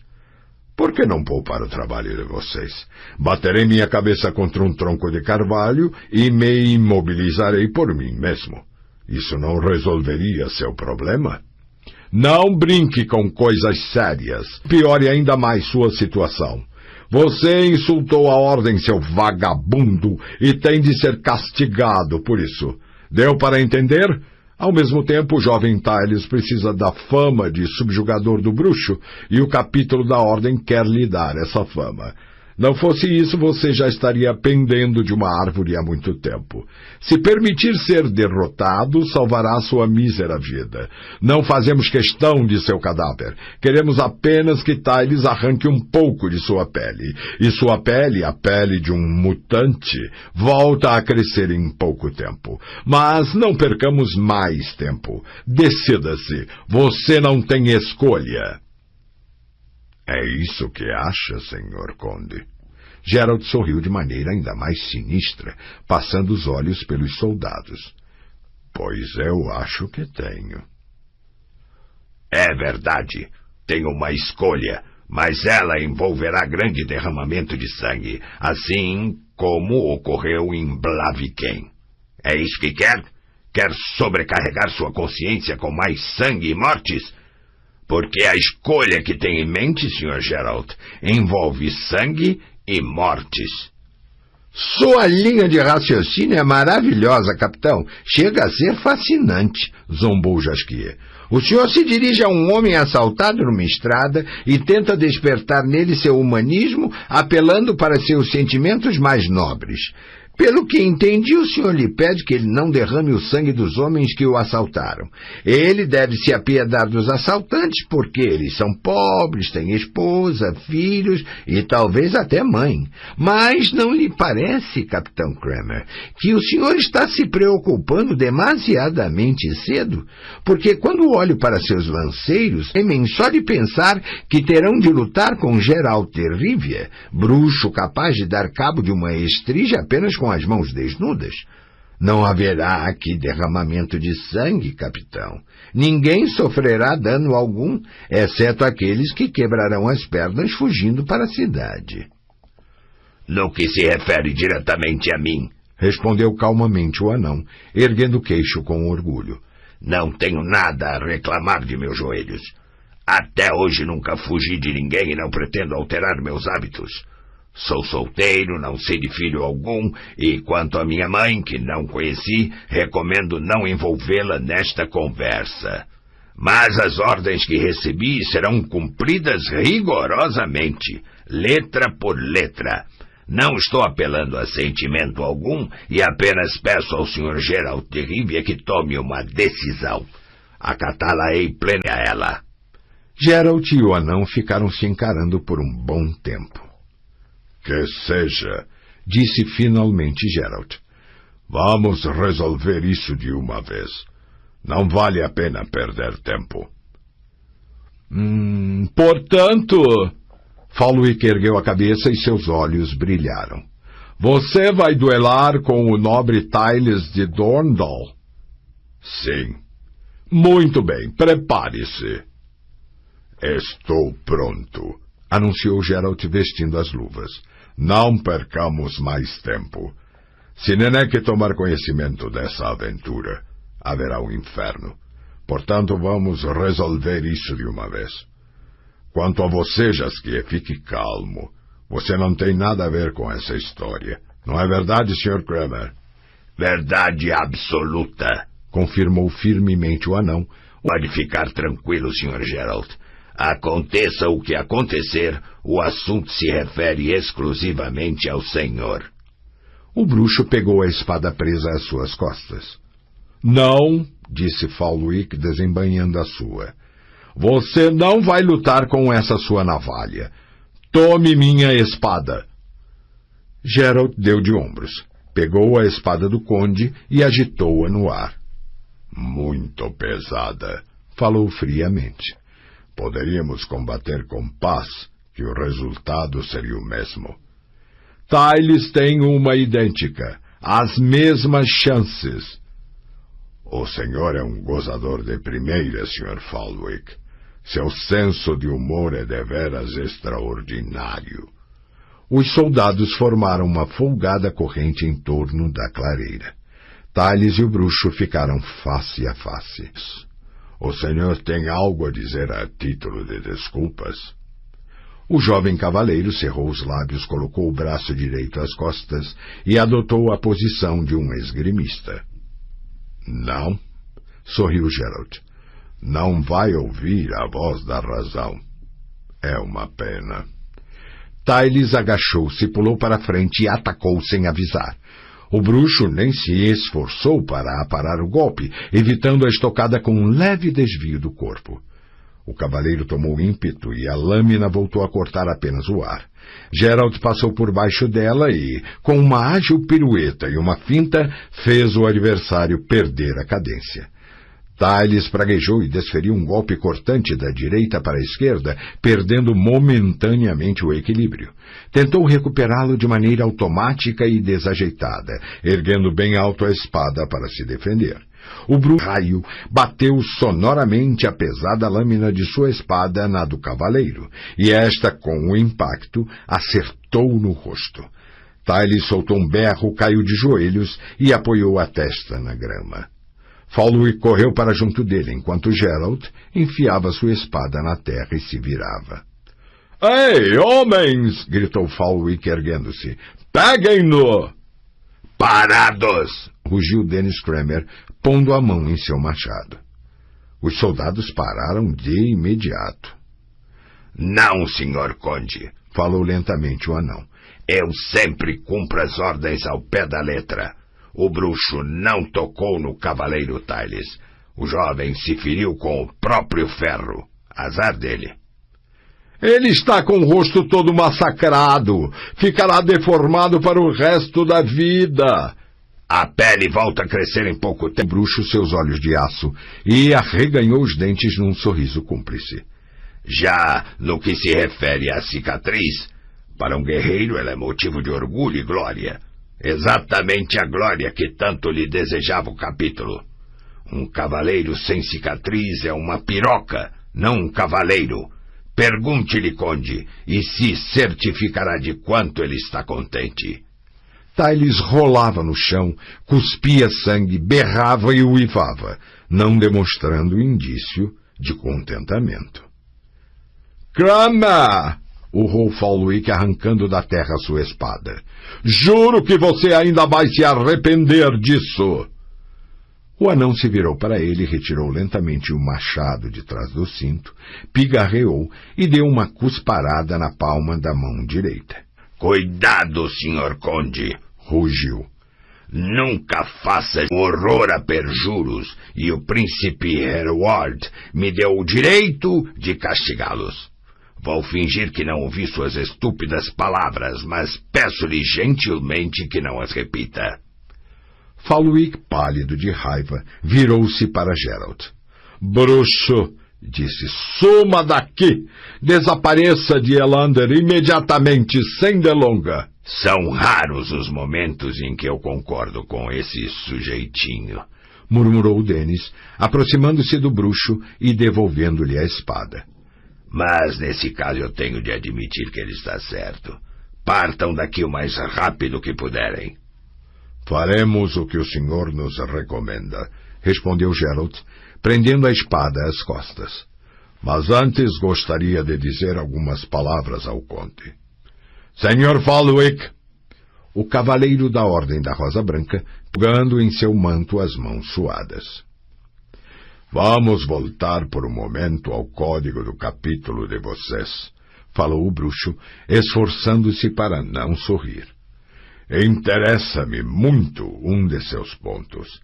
Por que não poupar o trabalho de vocês? Baterei minha cabeça contra um tronco de carvalho e me imobilizarei por mim mesmo. Isso não resolveria seu problema? Não brinque com coisas sérias. Piore ainda mais sua situação. Você insultou a ordem, seu vagabundo, e tem de ser castigado por isso. Deu para entender? Ao mesmo tempo, o jovem Tyles precisa da fama de subjugador do bruxo, e o capítulo da ordem quer lhe dar essa fama. Não fosse isso, você já estaria pendendo de uma árvore há muito tempo. Se permitir ser derrotado, salvará sua mísera vida. Não fazemos questão de seu cadáver. Queremos apenas que Tyles arranque um pouco de sua pele. E sua pele, a pele de um mutante, volta a crescer em pouco tempo. Mas não percamos mais tempo. Decida-se. Você não tem escolha. É isso que acha, senhor Conde? Geralt sorriu de maneira ainda mais sinistra, passando os olhos pelos soldados. Pois eu acho que tenho. É verdade. Tenho uma escolha, mas ela envolverá grande derramamento de sangue, assim como ocorreu em Blaviken. É isso que quer? Quer sobrecarregar sua consciência com mais sangue e mortes? Porque a escolha que tem em mente, Sr. Geralt, envolve sangue e mortes. Sua linha de raciocínio é maravilhosa, capitão. Chega a ser fascinante, zombou Jasquier. O senhor se dirige a um homem assaltado numa estrada e tenta despertar nele seu humanismo, apelando para seus sentimentos mais nobres. Pelo que entendi, o senhor lhe pede que ele não derrame o sangue dos homens que o assaltaram. Ele deve se apiedar dos assaltantes porque eles são pobres, têm esposa, filhos e talvez até mãe. Mas não lhe parece, capitão Kramer, que o senhor está se preocupando demasiadamente cedo? Porque quando olho para seus lanceiros, temem só de pensar que terão de lutar com Geralt de Rivia, bruxo capaz de dar cabo de uma estrija apenas com as mãos desnudas. Não haverá aqui derramamento de sangue, capitão. Ninguém sofrerá dano algum, exceto aqueles que quebrarão as pernas fugindo para a cidade. No que se refere diretamente a mim, respondeu calmamente o anão, erguendo o queixo com orgulho. Não tenho nada a reclamar de meus joelhos. Até hoje nunca fugi de ninguém e não pretendo alterar meus hábitos. Sou solteiro, não sei de filho algum, e quanto à minha mãe, que não conheci, recomendo não envolvê-la nesta conversa. Mas as ordens que recebi serão cumpridas rigorosamente, letra por letra. Não estou apelando a sentimento algum e apenas peço ao Sr. Geralt de Rivia que tome uma decisão. Acatá-la-ei plena a ela. Geralt e o anão ficaram se encarando por um bom tempo. Que seja, disse finalmente Geralt. Vamos resolver isso de uma vez. Não vale a pena perder tempo. Portanto... Falwick ergueu a cabeça e seus olhos brilharam. Você vai duelar com o nobre Tyles de Dorndal? Sim. Muito bem, prepare-se. Estou pronto, anunciou Geralt vestindo as luvas. Não percamos mais tempo. Se Nenek tomar conhecimento dessa aventura, haverá um inferno. Portanto, vamos resolver isso de uma vez. Quanto a você, Jasquier, fique calmo. Você não tem nada a ver com essa história. Não é verdade, Sr. Kramer? Verdade absoluta, confirmou firmemente o anão. Pode ficar tranquilo, Sr. Geralt. Aconteça o que acontecer, o assunto se refere exclusivamente ao senhor. O bruxo pegou a espada presa às suas costas. Não, disse Falwick, desembainhando a sua. Você não vai lutar com essa sua navalha. Tome minha espada. Geralt deu de ombros, pegou a espada do conde e agitou-a no ar. Muito pesada, falou friamente. Poderíamos combater com paz, que o resultado seria o mesmo. Tyles tem uma idêntica, as mesmas chances. O senhor é um gozador de primeira, Sr. Falwick. Seu senso de humor é deveras extraordinário. Os soldados formaram uma folgada corrente em torno da clareira. Tyles e o bruxo ficaram face a face. O senhor tem algo a dizer a título de desculpas? O jovem cavaleiro cerrou os lábios, colocou o braço direito às costas e adotou a posição de um esgrimista. Não, sorriu Geralt. Não vai ouvir a voz da razão. É uma pena. Tyles agachou-se, pulou para a frente e atacou sem avisar. O bruxo nem se esforçou para aparar o golpe, evitando a estocada com um leve desvio do corpo. O cavaleiro tomou ímpeto e a lâmina voltou a cortar apenas o ar. Geralt passou por baixo dela e, com uma ágil pirueta e uma finta, fez o adversário perder a cadência. Tyles praguejou e desferiu um golpe cortante da direita para a esquerda, perdendo momentaneamente o equilíbrio. Tentou recuperá-lo de maneira automática e desajeitada, erguendo bem alto a espada para se defender. O bruxo raio bateu sonoramente a pesada lâmina de sua espada na do cavaleiro, e esta, com o impacto, acertou no rosto. Tyles soltou um berro, caiu de joelhos e apoiou a testa na grama. Falwick correu para junto dele, enquanto Geralt enfiava sua espada na terra e se virava. — Ei, homens! — gritou Falwick, erguendo-se. — Peguem-no! — Parados! — rugiu Dennis Kramer, pondo a mão em seu machado. Os soldados pararam de imediato. — Não, Sr. Conde! — falou lentamente o anão. — Eu sempre cumpro as ordens ao pé da letra. O bruxo não tocou no cavaleiro Tyles. O jovem se feriu com o próprio ferro. Azar dele. Ele está com o rosto todo massacrado. Ficará deformado para o resto da vida. A pele volta a crescer em pouco tempo. O bruxo seus olhos de aço e arreganhou os dentes num sorriso cúmplice. Já no que se refere à cicatriz, para um guerreiro ela é motivo de orgulho e glória. Exatamente a glória que tanto lhe desejava o capítulo. Um cavaleiro sem cicatriz é uma piroca, não um cavaleiro. Pergunte-lhe, conde, e se certificará de quanto ele está contente. Tyles rolava no chão, cuspia sangue, berrava e uivava, não demonstrando indício de contentamento. Cramer! Urrou Falwick, arrancando da terra sua espada. Juro que você ainda vai se arrepender disso! O anão se virou para ele, retirou lentamente o machado de trás do cinto, pigarreou e deu uma cusparada na palma da mão direita. Cuidado, Sr. Conde! Rugiu. Nunca faça horror a perjuros, e o príncipe Hereward me deu o direito de castigá-los. Vou fingir que não ouvi suas estúpidas palavras, mas peço-lhe gentilmente que não as repita. Falwick, pálido de raiva, virou-se para Geralt. Bruxo, disse, suma daqui! Desapareça de Elander imediatamente, sem delonga! São raros os momentos em que eu concordo com esse sujeitinho, murmurou Dennis, aproximando-se do bruxo e devolvendo-lhe a espada. Mas nesse caso eu tenho de admitir que ele está certo. Partam daqui o mais rápido que puderem. Faremos o que o senhor nos recomenda, respondeu Geralt, prendendo a espada às costas. Mas antes gostaria de dizer algumas palavras ao conde. Senhor Falwick! O cavaleiro da Ordem da Rosa Branca, pegando em seu manto as mãos suadas. Vamos voltar por um momento ao código do capítulo de vocês, falou o bruxo, esforçando-se para não sorrir. Interessa-me muito um de seus pontos.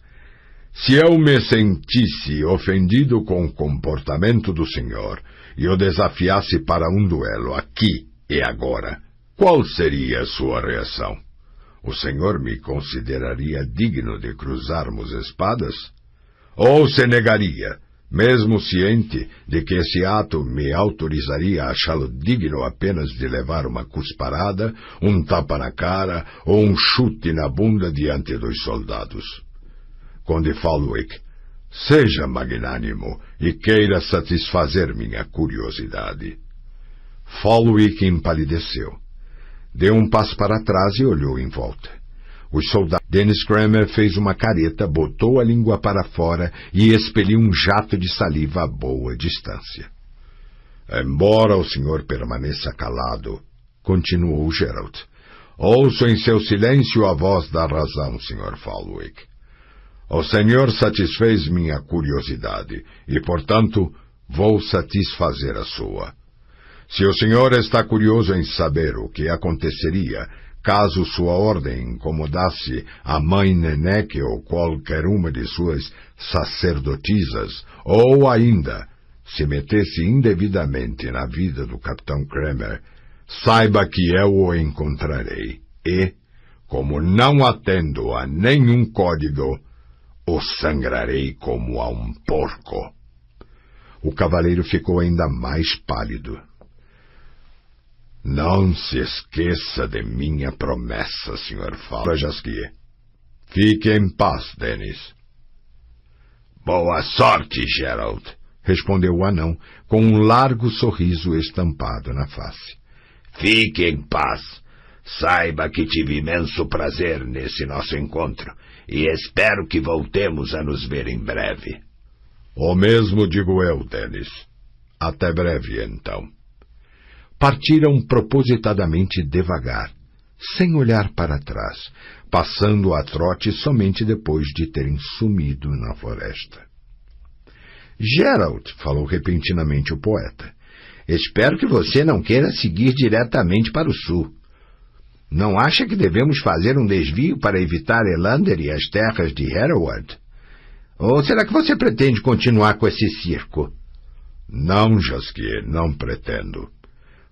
Se eu me sentisse ofendido com o comportamento do senhor e o desafiasse para um duelo aqui e agora, qual seria a sua reação? O senhor me consideraria digno de cruzarmos espadas? Ou se negaria, mesmo ciente de que esse ato me autorizaria a achá-lo digno apenas de levar uma cusparada, um tapa na cara ou um chute na bunda diante dos soldados? Conde Falwick, seja magnânimo e queira satisfazer minha curiosidade. Falwick empalideceu. Deu um passo para trás e olhou em volta. Os soldados. Dennis Cramer fez uma careta, botou a língua para fora e expeliu um jato de saliva a boa distância. Embora o senhor permaneça calado, continuou Geralt, ouço em seu silêncio a voz da razão, Sr. Falwick. O senhor satisfez minha curiosidade e, portanto, vou satisfazer a sua. Se o senhor está curioso em saber o que aconteceria caso sua ordem incomodasse a mãe Nenek ou qualquer uma de suas sacerdotisas, ou ainda se metesse indevidamente na vida do Capitão Cramer, saiba que eu o encontrarei e, como não atendo a nenhum código, o sangrarei como a um porco. O cavaleiro ficou ainda mais pálido. Não se esqueça de minha promessa, Sr. Jasquier. Fique em paz, Dennis. Boa sorte, Geralt, respondeu o anão, com um largo sorriso estampado na face. Fique em paz. Saiba que tive imenso prazer nesse nosso encontro, e espero que voltemos a nos ver em breve. O mesmo digo eu, Dennis. Até breve, então. Partiram propositadamente devagar, sem olhar para trás, passando a trote somente depois de terem sumido na floresta. Geralt, falou repentinamente o poeta, espero que você não queira seguir diretamente para o sul. Não acha que devemos fazer um desvio para evitar Elander e as terras de Hereward? Ou será que você pretende continuar com esse circo? Não, Jasquier, não pretendo.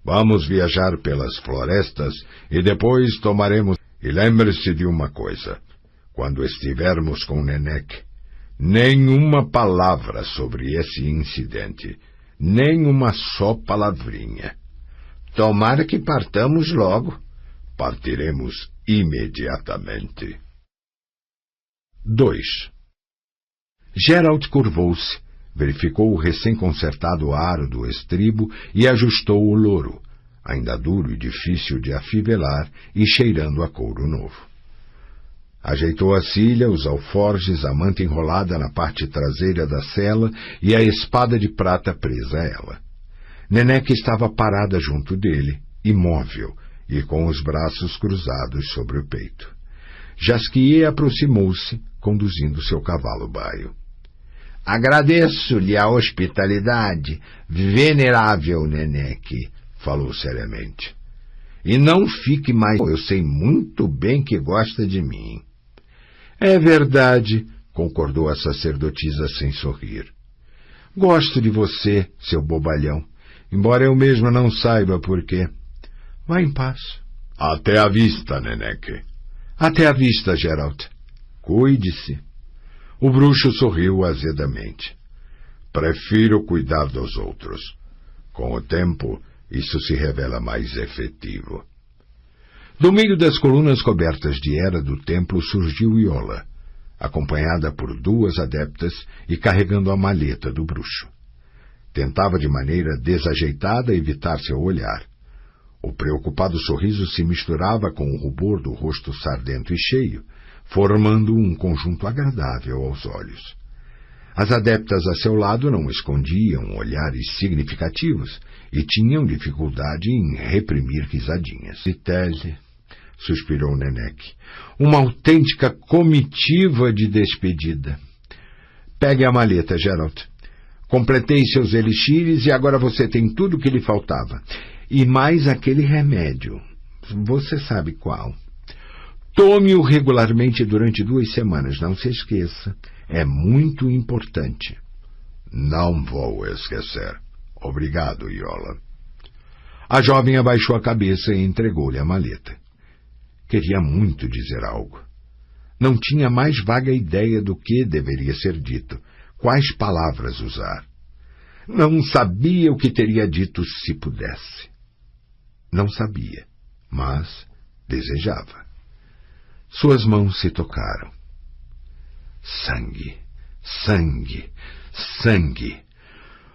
Vamos viajar pelas florestas e depois tomaremos... E lembre-se de uma coisa. Quando estivermos com Nenek, nenhuma palavra sobre esse incidente. Nem uma só palavrinha. Tomara que partamos logo. Partiremos imediatamente. 2. Geralt curvou-se, verificou o recém-consertado aro do estribo e ajustou o louro, ainda duro e difícil de afivelar e cheirando a couro novo. Ajeitou a cilha, os alforjes, a manta enrolada na parte traseira da sela e a espada de prata presa a ela. Neneque estava parada junto dele, imóvel e com os braços cruzados sobre o peito. Jasquier aproximou-se, conduzindo seu cavalo baio. Agradeço-lhe a hospitalidade, venerável Neneque, falou seriamente. E não fique mais... Eu sei muito bem que gosta de mim. É verdade, concordou a sacerdotisa sem sorrir. Gosto de você, seu bobalhão, embora eu mesma não saiba por quê. Vá em paz. Até a vista, Neneque. Até a vista, Geralt. Cuide-se. O bruxo sorriu azedamente. Prefiro cuidar dos outros. Com o tempo, isso se revela mais efetivo. Do meio das colunas cobertas de era do templo surgiu Iola, acompanhada por 2 adeptas e carregando a maleta do bruxo. Tentava de maneira desajeitada evitar seu olhar. O preocupado sorriso se misturava com o rubor do rosto sardento e cheio, formando um conjunto agradável aos olhos. As adeptas a seu lado não escondiam olhares significativos e tinham dificuldade em reprimir risadinhas. Vitele, suspirou Neneque, uma autêntica comitiva de despedida. Pegue a maleta, Geralt. Completei seus elixires e agora você tem tudo o que lhe faltava. E mais aquele remédio. Você sabe qual. Tome-o regularmente durante 2 semanas, não se esqueça. É muito importante. Não vou esquecer. Obrigado, Iola. A jovem abaixou a cabeça e entregou-lhe a maleta. Queria muito dizer algo. Não tinha mais vaga ideia do que deveria ser dito, quais palavras usar. Não sabia o que teria dito se pudesse. Não sabia, mas desejava. Suas mãos se tocaram. Sangue, sangue, sangue.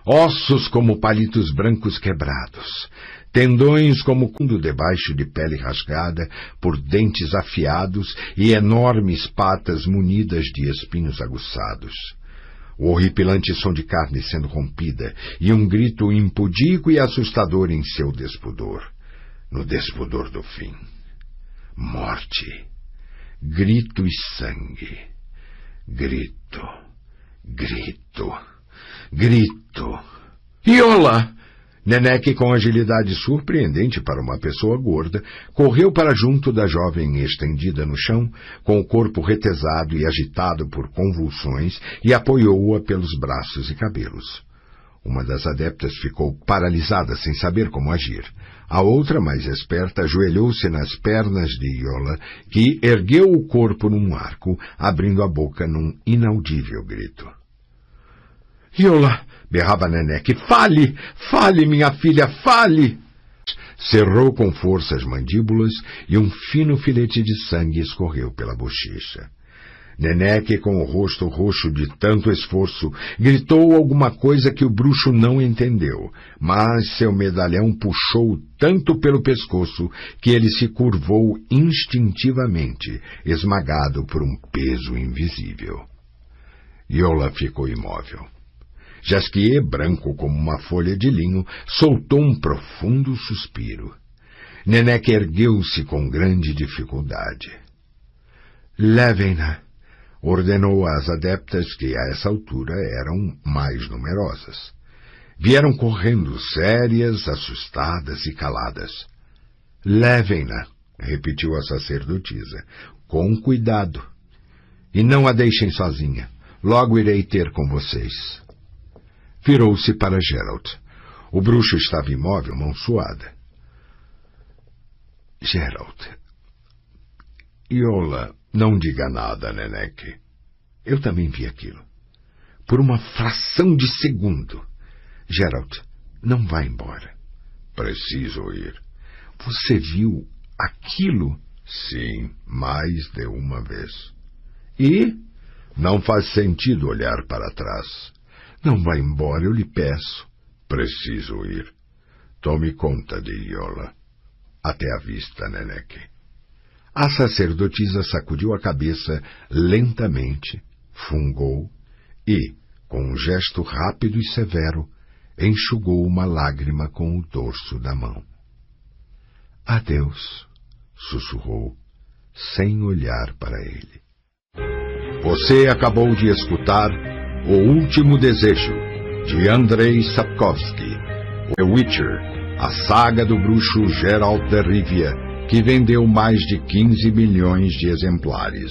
Ossos como palitos brancos quebrados. Tendões como fundo debaixo de pele rasgada por dentes afiados e enormes patas munidas de espinhos aguçados. O horripilante som de carne sendo rompida e um grito impudíquo e assustador em seu despudor. No despudor do fim. Morte. Grito e sangue. Grito. Grito. Grito. Iola! Neneque, com agilidade surpreendente para uma pessoa gorda, correu para junto da jovem estendida no chão, com o corpo retesado e agitado por convulsões, e apoiou-a pelos braços e cabelos. Uma das adeptas ficou paralisada sem saber como agir. A outra, mais esperta, ajoelhou-se nas pernas de Iola, que ergueu o corpo num arco, abrindo a boca num inaudível grito. Iola! Berrava Neneque. Fale! Fale, minha filha, fale! Cerrou com força as mandíbulas e um fino filete de sangue escorreu pela bochecha. Neneque, com o rosto roxo de tanto esforço, gritou alguma coisa que o bruxo não entendeu, mas seu medalhão puxou tanto pelo pescoço que ele se curvou instintivamente, esmagado por um peso invisível. Iola ficou imóvel. Jasquier, branco como uma folha de linho, soltou um profundo suspiro. Neneque ergueu-se com grande dificuldade. Levem-na, ordenou às adeptas que, a essa altura, eram mais numerosas. Vieram correndo, sérias, assustadas e caladas. Levem-na, repetiu a sacerdotisa, com cuidado. E não a deixem sozinha. Logo irei ter com vocês. Virou-se para Geralt. O bruxo estava imóvel, mão suada. Geralt. Iola, não diga nada, Neneque. Eu também vi aquilo. Por uma fração de segundo. Geralt, não vá embora. Preciso ir. Você viu aquilo? Sim, mais de uma vez. E? Não faz sentido olhar para trás. Não vá embora, eu lhe peço. Preciso ir. Tome conta de Iola. Até a vista, Neneque. A sacerdotisa sacudiu a cabeça lentamente, fungou e, com um gesto rápido e severo, enxugou uma lágrima com o dorso da mão. Adeus, sussurrou, sem olhar para ele. Você acabou de escutar O Último Desejo, de Andrei Sapkowski, The Witcher, a saga do bruxo Geralt de Rivia, que vendeu mais de 15 milhões de exemplares.